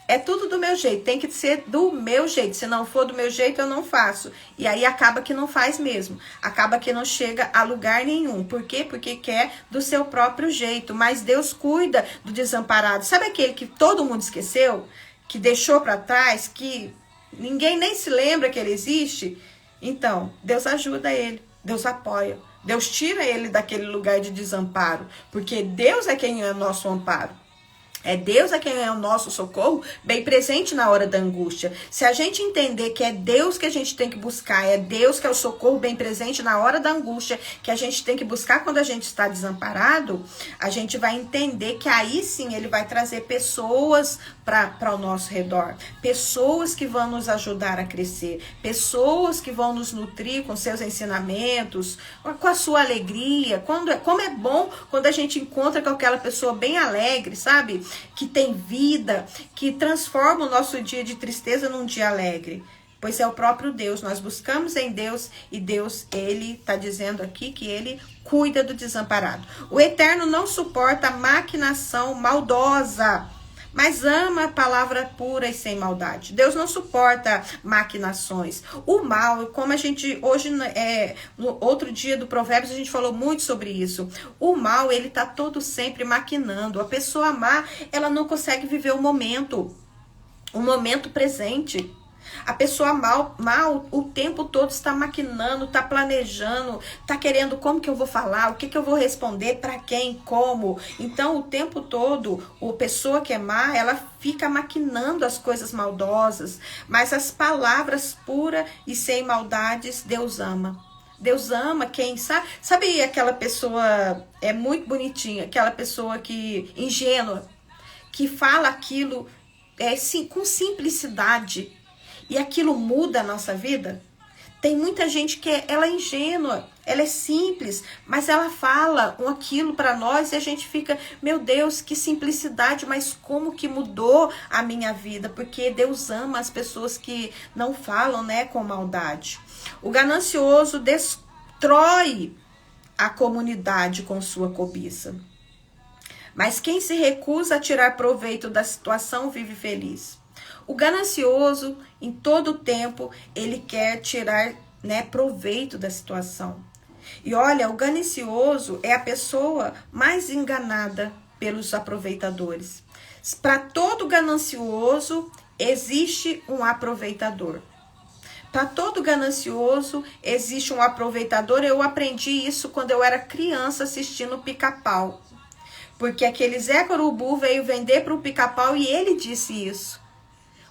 É tudo do meu jeito, tem que ser do meu jeito. Se não for do meu jeito, eu não faço. E aí acaba que não faz mesmo. Acaba que não chega a lugar nenhum. Por quê? Porque quer do seu próprio jeito. Mas Deus cuida do desamparado. Sabe aquele que todo mundo esqueceu? Que deixou para trás? Que ninguém nem se lembra que ele existe? Então, Deus ajuda ele. Deus apoia. Deus tira ele daquele lugar de desamparo. Porque Deus é quem é nosso amparo. É Deus é quem é o nosso socorro, bem presente na hora da angústia. Se a gente entender que é Deus que a gente tem que buscar, é Deus que é o socorro bem presente na hora da angústia, que a gente tem que buscar quando a gente está desamparado, a gente vai entender que aí sim Ele vai trazer pessoas para o nosso redor, pessoas que vão nos ajudar a crescer, pessoas que vão nos nutrir com seus ensinamentos, com a sua alegria. Como é bom quando a gente encontra com aquela pessoa bem alegre, sabe? Que tem vida, que transforma o nosso dia de tristeza num dia alegre. Pois é o próprio Deus, nós buscamos em Deus e Deus, Ele está dizendo aqui que Ele cuida do desamparado. O Eterno não suporta a maquinação maldosa, mas ama a palavra pura e sem maldade. Deus não suporta maquinações. O mal, como a gente hoje, no outro dia do Provérbios, a gente falou muito sobre isso. O mal, ele está todo sempre maquinando. A pessoa má, ela não consegue viver o momento presente. A pessoa mal o tempo todo está maquinando, está planejando, está querendo como que eu vou falar, o que que eu vou responder, para quem, como. Então, o tempo todo, a pessoa que é má, ela fica maquinando as coisas maldosas. Mas as palavras puras e sem maldades, Deus ama. Deus ama quem sabe. Sabe aquela pessoa, é muito bonitinha, aquela pessoa que ingênua, que fala aquilo com simplicidade. E aquilo muda a nossa vida? Tem muita gente que ela é ingênua, ela é simples, mas ela fala aquilo para nós e a gente fica, meu Deus, que simplicidade, mas como que mudou a minha vida? Porque Deus ama as pessoas que não falam, né, com maldade. O ganancioso destrói a comunidade com sua cobiça. Mas quem se recusa a tirar proveito da situação vive feliz. O ganancioso, em todo tempo, ele quer tirar, né, proveito da situação. E olha, o ganancioso é a pessoa mais enganada pelos aproveitadores. Para todo ganancioso, existe um aproveitador. Para todo ganancioso, existe um aproveitador. Eu aprendi isso quando eu era criança assistindo o Pica-Pau. Porque aquele Zé Corubu veio vender para o Pica-Pau e ele disse isso.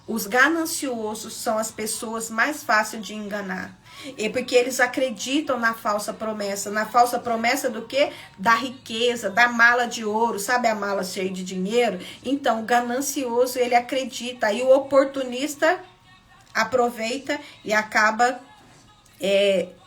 Os gananciosos são as pessoas mais fáceis de enganar. E porque eles acreditam na falsa promessa. Na falsa promessa do quê? Da riqueza, da mala de ouro. Sabe a mala cheia de dinheiro? Então, o ganancioso, ele acredita. E o oportunista aproveita e acaba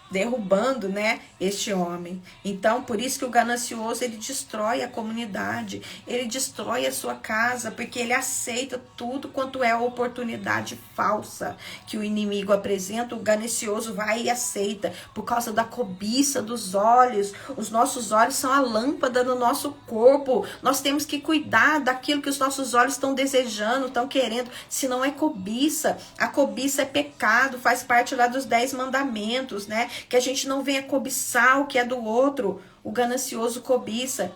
derrubando, né, este homem. Então, por isso que o ganancioso, ele destrói a comunidade, ele destrói a sua casa, porque ele aceita tudo quanto é a oportunidade falsa que o inimigo apresenta. O ganancioso vai e aceita, por causa da cobiça dos olhos. Os nossos olhos são a lâmpada do nosso corpo. Nós temos que cuidar daquilo que os nossos olhos estão desejando, estão querendo, senão é cobiça. A cobiça é pecado, faz parte lá dos 10 mandamentos, né? Que a gente não venha cobiçar o que é do outro. O ganancioso cobiça.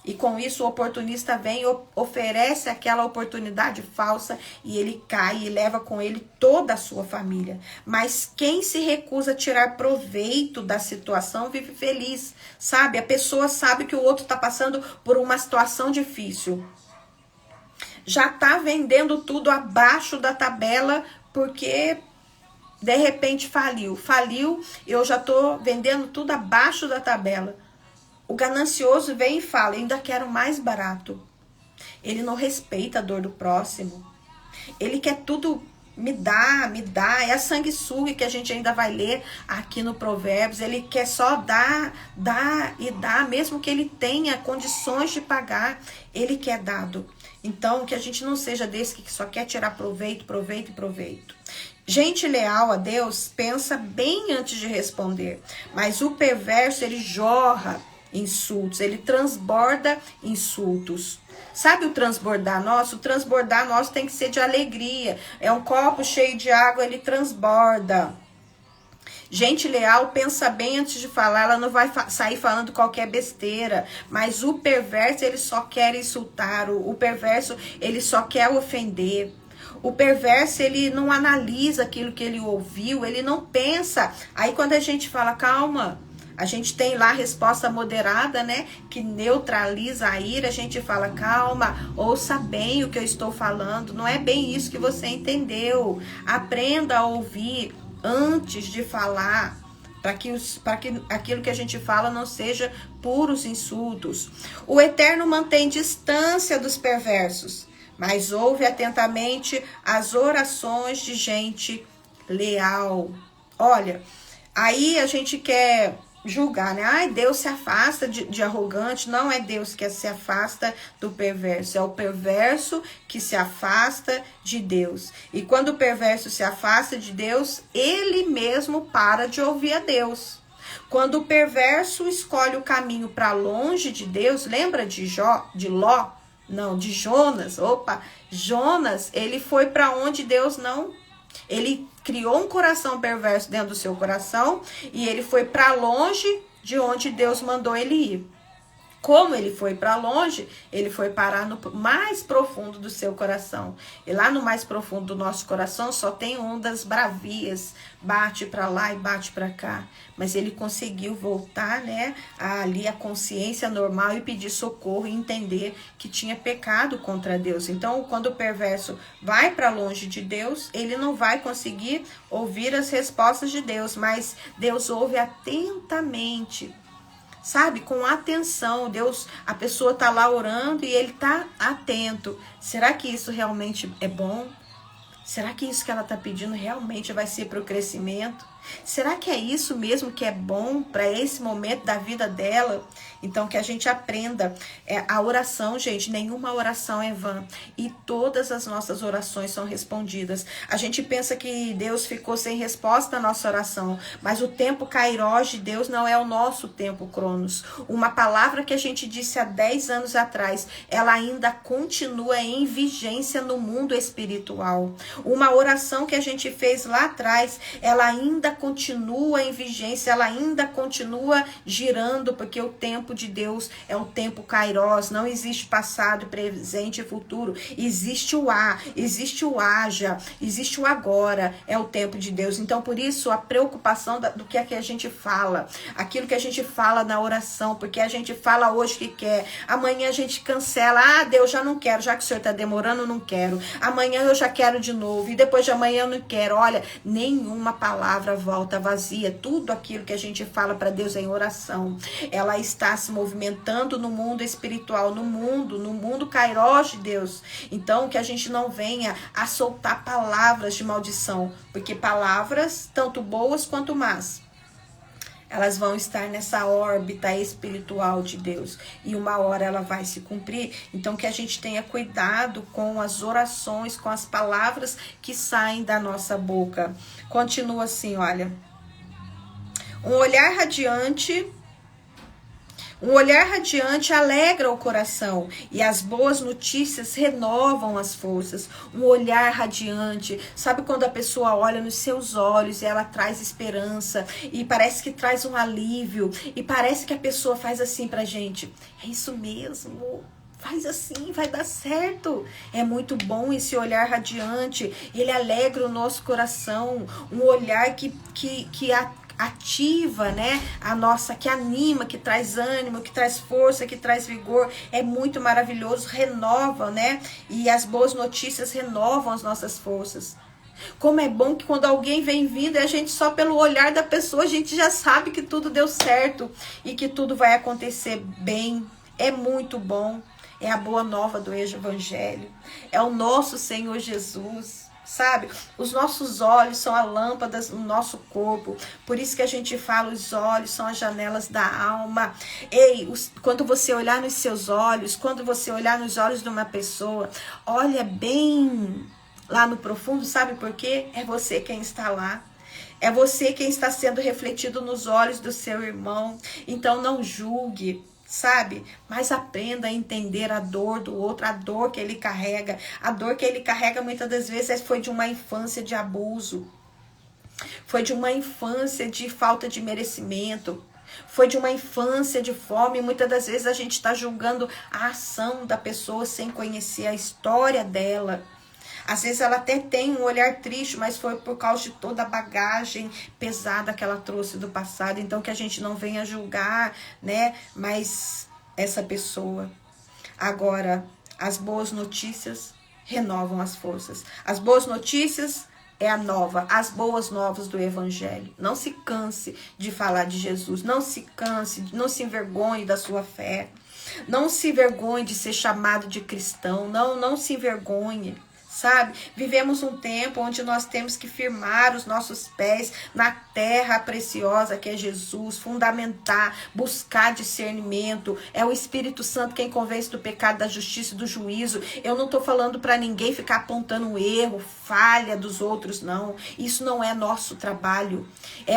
E com isso o oportunista vem e oferece aquela oportunidade falsa e ele cai e leva com ele toda a sua família. Mas quem se recusa a tirar proveito da situação vive feliz, sabe? A pessoa sabe que o outro está passando por uma situação difícil. Já está vendendo tudo abaixo da tabela porque de repente faliu, eu já estou vendendo tudo abaixo da tabela. O ganancioso vem e fala, ainda quero mais barato. Ele não respeita a dor do próximo. Ele quer tudo, me dá. É a sanguessuga que a gente ainda vai ler aqui no Provérbios. Ele quer só dar, mesmo que ele tenha condições de pagar, ele quer dado. Então, que a gente não seja desse que só quer tirar proveito. Gente leal a Deus pensa bem antes de responder, mas o perverso, ele jorra insultos, ele transborda insultos. Sabe o transbordar nosso? O transbordar nosso tem que ser de alegria. É um copo cheio de água, ele transborda. Gente leal pensa bem antes de falar, ela não vai sair falando qualquer besteira. Mas o perverso, ele só quer insultar, o perverso, ele só quer ofender. O perverso, ele não analisa aquilo que ele ouviu, ele não pensa. Aí quando a gente fala, calma, a gente tem lá a resposta moderada, né? Que neutraliza a ira, a gente fala, calma, ouça bem o que eu estou falando. Não é bem isso que você entendeu. Aprenda a ouvir antes de falar, para que aquilo que a gente fala não seja puros insultos. O Eterno mantém distância dos perversos, mas ouve atentamente as orações de gente leal. Olha, aí a gente quer julgar, né? Ai, Deus se afasta de arrogante. Não é Deus que se afasta do perverso, é o perverso que se afasta de Deus. E quando o perverso se afasta de Deus, ele mesmo para de ouvir a Deus. Quando o perverso escolhe o caminho para longe de Deus, lembra de Ló? Não, de Jonas. Jonas, ele foi para onde Deus não. Ele criou um coração perverso dentro do seu coração e ele foi para longe de onde Deus mandou ele ir. Como ele foi para longe, ele foi parar no mais profundo do seu coração. E lá no mais profundo do nosso coração só tem ondas bravias, bate para lá e bate para cá. Mas ele conseguiu voltar, né, ali a consciência normal e pedir socorro e entender que tinha pecado contra Deus. Então, quando o perverso vai para longe de Deus, ele não vai conseguir ouvir as respostas de Deus, mas Deus ouve atentamente. Sabe, com atenção. Deus, a pessoa tá lá orando e ele tá atento. Será que isso realmente é bom? Será que isso que ela tá pedindo realmente vai ser para o crescimento? Será que é isso mesmo que é bom para esse momento da vida dela? Então, que a gente aprenda. A oração, gente, nenhuma oração é vã. E todas as nossas orações são respondidas. A gente pensa que Deus ficou sem resposta na nossa oração. Mas o tempo kairós de Deus não é o nosso tempo cronos. Uma palavra que a gente disse há 10 anos atrás, ela ainda continua em vigência no mundo espiritual. Uma oração que a gente fez lá atrás, ela ainda continua em vigência, ela ainda continua girando, porque o tempo de Deus é o tempo kairós, não existe passado, presente e futuro, existe o existe o haja, existe o agora, é o tempo de Deus. Então, por isso, a preocupação do que é que a gente fala, aquilo que a gente fala na oração, porque a gente fala hoje que quer, amanhã a gente cancela, Deus, já não quero, já que o Senhor está demorando, não quero, amanhã eu já quero de novo, e depois de amanhã eu não quero. Olha, nenhuma palavra volta vazia. Tudo aquilo que a gente fala para Deus em oração, ela está se movimentando no mundo espiritual, no mundo kairós de Deus. Então, que a gente não venha a soltar palavras de maldição, porque palavras, tanto boas quanto más, elas vão estar nessa órbita espiritual de Deus. E uma hora ela vai se cumprir. Então, que a gente tenha cuidado com as orações, com as palavras que saem da nossa boca. Continua assim, olha. Um olhar radiante alegra o coração e as boas notícias renovam as forças. Um olhar radiante, sabe quando a pessoa olha nos seus olhos e ela traz esperança e parece que traz um alívio e parece que a pessoa faz assim pra gente, é isso mesmo, faz assim, vai dar certo. É muito bom esse olhar radiante, ele alegra o nosso coração, um olhar que ativa, né, a nossa, que anima, que traz ânimo, que traz força, que traz vigor, é muito maravilhoso, renova, né, e as boas notícias renovam as nossas forças. Como é bom que quando alguém vem vindo, a gente só pelo olhar da pessoa, a gente já sabe que tudo deu certo e que tudo vai acontecer bem. É muito bom, é a boa nova do evangelho, é o nosso Senhor Jesus. Sabe, os nossos olhos são a lâmpada do nosso corpo. Por isso que a gente fala, os olhos são as janelas da alma. Ei, quando você olhar nos seus olhos, quando você olhar nos olhos de uma pessoa, olha bem lá no profundo, sabe por quê? É você quem está lá. É você quem está sendo refletido nos olhos do seu irmão. Então não julgue, sabe? Mas aprenda a entender a dor do outro, a dor que ele carrega. A dor que ele carrega muitas das vezes foi de uma infância de abuso. Foi de uma infância de falta de merecimento. Foi de uma infância de fome. Muitas das vezes a gente está julgando a ação da pessoa sem conhecer a história dela. Às vezes ela até tem um olhar triste, mas foi por causa de toda a bagagem pesada que ela trouxe do passado. Então que a gente não venha julgar, né, mas essa pessoa. Agora, as boas notícias renovam as forças. As boas notícias é as boas novas do evangelho. Não se canse de falar de Jesus, não se canse, não se envergonhe da sua fé. Não se envergonhe de ser chamado de cristão. Não se envergonhe. Sabe? Vivemos um tempo onde nós temos que firmar os nossos pés na terra preciosa que é Jesus, fundamentar, buscar discernimento. É o Espírito Santo quem convence do pecado, da justiça e do juízo. Eu não estou falando para ninguém ficar apontando o erro, falha dos outros, não. Isso não é nosso trabalho.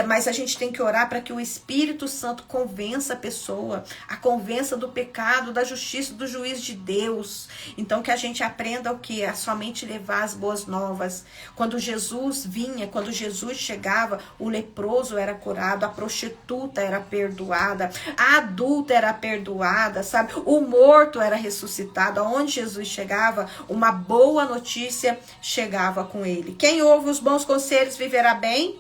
Mas a gente tem que orar para que o Espírito Santo convença a pessoa, a convença do pecado, da justiça, do juízo de Deus. Então que a gente aprenda o que? A somente levar as boas novas. Quando Jesus vinha, quando Jesus chegava, o leproso era curado, a prostituta era perdoada, a adulta era perdoada, sabe? O morto era ressuscitado. Aonde Jesus chegava, uma boa notícia chegava com ele. Quem ouve os bons conselhos viverá bem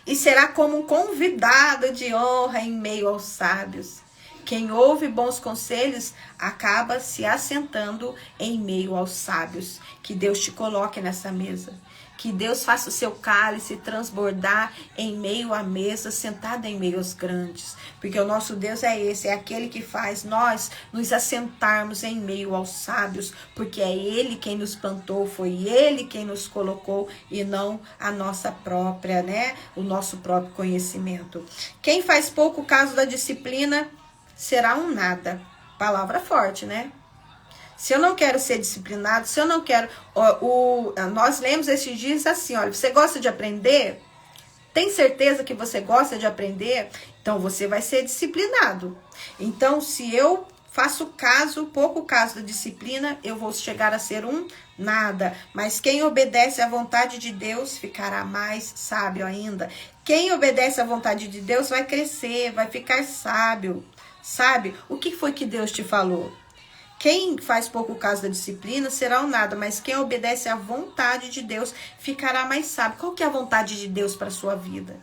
e será como um convidado de honra em meio aos sábios. Quem ouve bons conselhos acaba se assentando em meio aos sábios. Que Deus te coloque nessa mesa. Que Deus faça o seu cálice transbordar em meio à mesa, sentado em meio aos grandes. Porque o nosso Deus é esse, é aquele que faz nós nos assentarmos em meio aos sábios. Porque é Ele quem nos plantou, foi Ele quem nos colocou e não a nossa própria, o nosso próprio conhecimento. Quem faz pouco caso da disciplina será um nada. Palavra forte, né? Se eu não quero ser disciplinado, se eu não quero... nós lemos esses dias assim, olha, você gosta de aprender? Tem certeza que você gosta de aprender? Então você vai ser disciplinado. Então se eu faço pouco caso da disciplina, eu vou chegar a ser um nada. Mas quem obedece à vontade de Deus ficará mais sábio ainda. Quem obedece à vontade de Deus vai crescer, vai ficar sábio. Sabe? O que foi que Deus te falou? Quem faz pouco caso da disciplina será um nada, mas quem obedece à vontade de Deus ficará mais sábio. Qual que é a vontade de Deus para a sua vida?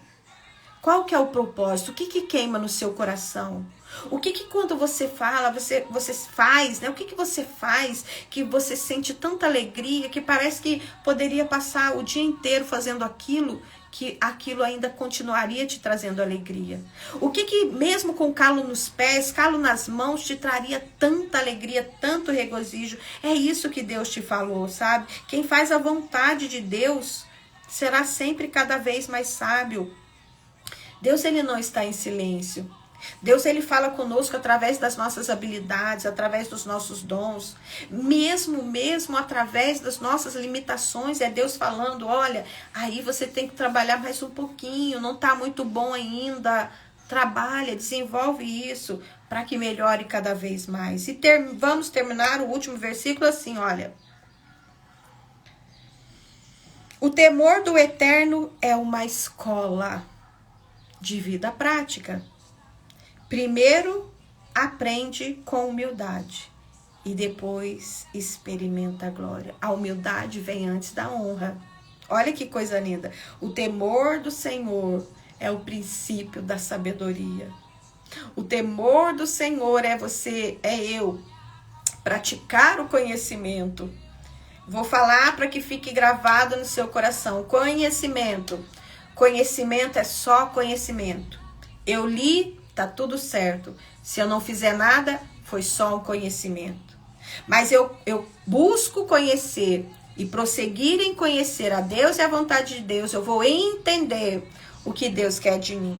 Qual que é o propósito? O que queima no seu coração? O que quando você fala, você faz, né? O que você faz que você sente tanta alegria que parece que poderia passar o dia inteiro fazendo aquilo, que aquilo ainda continuaria te trazendo alegria? O que mesmo com calo nos pés, calo nas mãos, te traria tanta alegria, tanto regozijo? É isso que Deus te falou, sabe? Quem faz a vontade de Deus será sempre cada vez mais sábio. Deus, ele não está em silêncio. Deus, ele fala conosco através das nossas habilidades, através dos nossos dons, mesmo através das nossas limitações. É Deus falando, olha, aí você tem que trabalhar mais um pouquinho, não está muito bom ainda. Trabalha, desenvolve isso para que melhore cada vez mais. E vamos terminar o último versículo assim, olha. O temor do eterno é uma escola de vida prática. Primeiro, aprende com humildade e depois experimenta a glória. A humildade vem antes da honra. Olha que coisa linda. O temor do Senhor é o princípio da sabedoria. O temor do Senhor é eu, praticar o conhecimento. Vou falar para que fique gravado no seu coração. Conhecimento. Conhecimento é só conhecimento. Eu li, tá tudo certo. Se eu não fizer nada, foi só um conhecimento. Mas eu busco conhecer e prosseguir em conhecer a Deus e a vontade de Deus. Eu vou entender o que Deus quer de mim.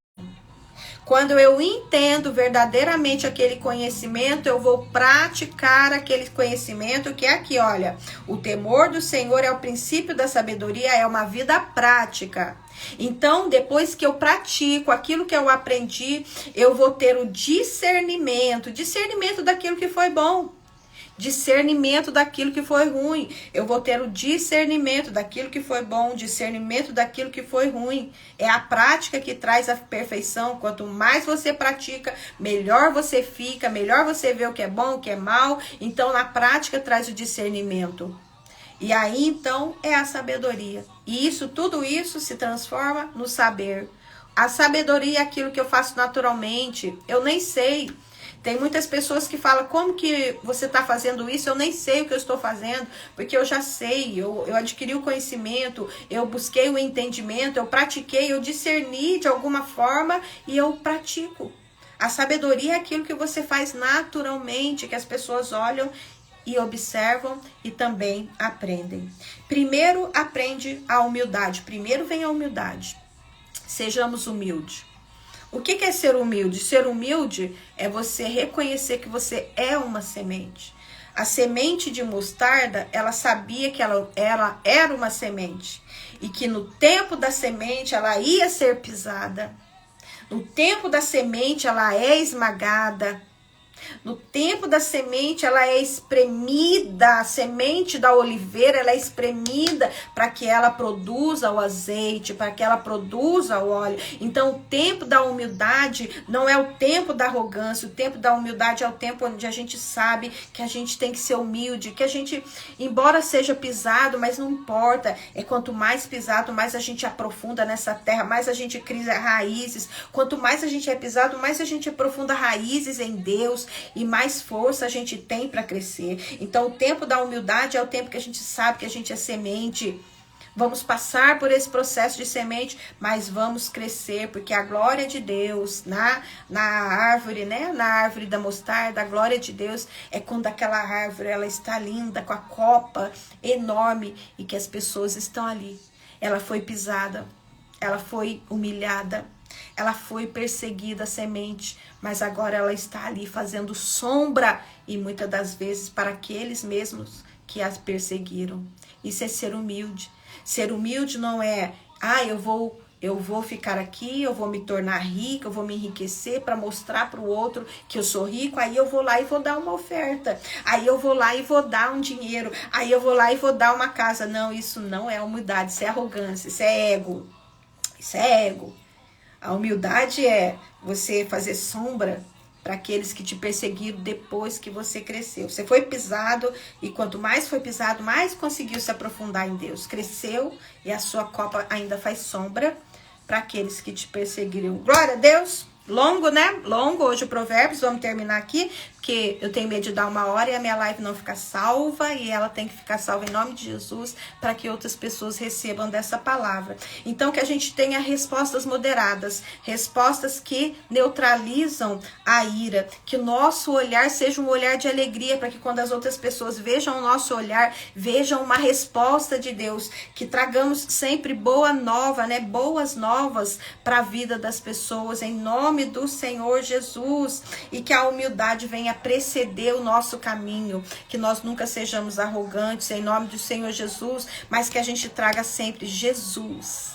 Quando eu entendo verdadeiramente aquele conhecimento, eu vou praticar aquele conhecimento, que é aqui, olha. O temor do Senhor é o princípio da sabedoria, é uma vida prática. Então, depois que eu pratico aquilo que eu aprendi, eu vou ter o discernimento daquilo que foi bom. Discernimento daquilo que foi ruim. Eu vou ter o discernimento daquilo que foi bom, discernimento daquilo que foi ruim. É a prática que traz a perfeição. Quanto mais você pratica, melhor você fica, melhor você vê o que é bom, o que é mal. Então, na prática, traz o discernimento. E aí, então, é a sabedoria. E tudo isso se transforma no saber. A sabedoria é aquilo que eu faço naturalmente. Eu nem sei. Tem muitas pessoas que falam, como que você está fazendo isso? Eu nem sei o que eu estou fazendo, porque eu já sei, eu adquiri o conhecimento, eu busquei o entendimento, eu pratiquei, eu discerni de alguma forma e eu pratico. A sabedoria é aquilo que você faz naturalmente, que as pessoas olham e observam e também aprendem. Primeiro aprende a humildade. Primeiro vem a humildade. Sejamos humildes. O que é ser humilde? Ser humilde é você reconhecer que você é uma semente. A semente de mostarda, ela sabia que ela era uma semente. E que no tempo da semente ela ia ser pisada. No tempo da semente ela é esmagada. No tempo da semente, ela é espremida, a semente da oliveira, ela é espremida para que ela produza o azeite, para que ela produza o óleo. Então, o tempo da humildade não é o tempo da arrogância, o tempo da humildade é o tempo onde a gente sabe que a gente tem que ser humilde, que a gente, embora seja pisado, mas não importa, é quanto mais pisado, mais a gente aprofunda nessa terra, mais a gente cria raízes, quanto mais a gente é pisado, mais a gente aprofunda raízes em Deus, e mais força a gente tem para crescer. Então, o tempo da humildade é o tempo que a gente sabe que a gente é semente. Vamos passar por esse processo de semente, mas vamos crescer, porque a glória de Deus na árvore, né? Na árvore da mostarda, a glória de Deus é quando aquela árvore ela está linda, com a copa enorme e que as pessoas estão ali. Ela foi pisada, ela foi humilhada, ela foi perseguida, a semente, mas agora ela está ali fazendo sombra e muitas das vezes para aqueles mesmos que as perseguiram. Isso é ser humilde. Ser humilde não é, eu vou ficar aqui, eu vou me tornar rico, eu vou me enriquecer para mostrar para o outro que eu sou rico, aí eu vou lá e vou dar uma oferta, aí eu vou lá e vou dar um dinheiro, aí eu vou lá e vou dar uma casa. Não, isso não é humildade, isso é arrogância, isso é ego. Isso é ego. A humildade é você fazer sombra para aqueles que te perseguiram depois que você cresceu. Você foi pisado e quanto mais foi pisado, mais conseguiu se aprofundar em Deus. Cresceu e a sua copa ainda faz sombra para aqueles que te perseguiram. Glória a Deus! Longo, né? Longo hoje o Provérbios. Vamos terminar aqui, porque eu tenho medo de dar 1 hora e a minha live não ficar salva, e ela tem que ficar salva em nome de Jesus, para que outras pessoas recebam dessa palavra. Então, que a gente tenha respostas moderadas, respostas que neutralizam a ira, que o nosso olhar seja um olhar de alegria, para que quando as outras pessoas vejam o nosso olhar, vejam uma resposta de Deus, que tragamos sempre boa nova, né? Boas novas para a vida das pessoas, em nome do Senhor Jesus, e que a humildade venha preceder o nosso caminho, que nós nunca sejamos arrogantes, em nome do Senhor Jesus, mas que a gente traga sempre Jesus,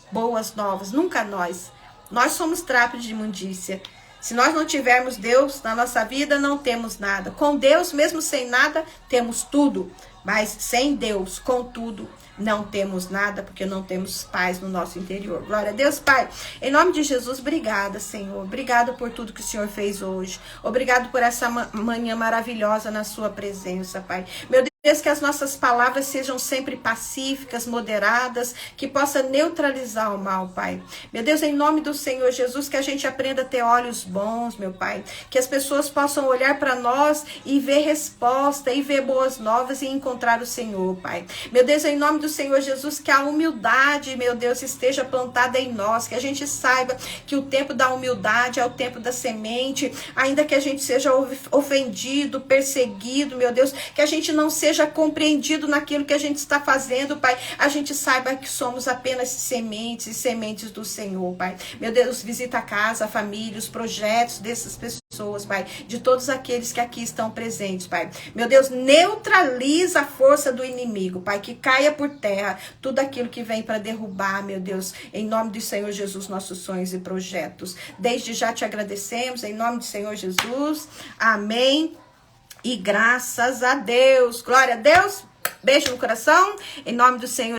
boas novas, nunca nós somos trapo de imundícia. Se nós não tivermos Deus na nossa vida, não temos nada. Com Deus, mesmo sem nada, temos tudo, mas sem Deus, com tudo, não temos nada, porque não temos paz no nosso interior. Glória a Deus, Pai. Em nome de Jesus, obrigada, Senhor. Obrigada por tudo que o Senhor fez hoje. Obrigado por essa manhã maravilhosa na sua presença, Pai. Meu Deus, que as nossas palavras sejam sempre pacíficas, moderadas, que possa neutralizar o mal, Pai. Meu Deus, em nome do Senhor Jesus, que a gente aprenda a ter olhos bons, meu Pai. Que as pessoas possam olhar para nós e ver resposta, e ver boas novas e encontrar o Senhor, Pai. Meu Deus, em nome do Senhor Jesus, que a humildade, meu Deus, esteja plantada em nós, que a gente saiba que o tempo da humildade é o tempo da semente, ainda que a gente seja ofendido, perseguido, meu Deus, que a gente não seja compreendido naquilo que a gente está fazendo, Pai, a gente saiba que somos apenas sementes e sementes do Senhor, Pai. Meu Deus, visita a casa, a família, os projetos dessas pessoas, Pai, de todos aqueles que aqui estão presentes, Pai. Meu Deus, neutraliza a força do inimigo, Pai, que caia por terra tudo aquilo que vem para derrubar, meu Deus, em nome do Senhor Jesus, nossos sonhos e projetos. Desde já te agradecemos, em nome do Senhor Jesus, amém. E graças a Deus, glória a Deus, beijo no coração, em nome do Senhor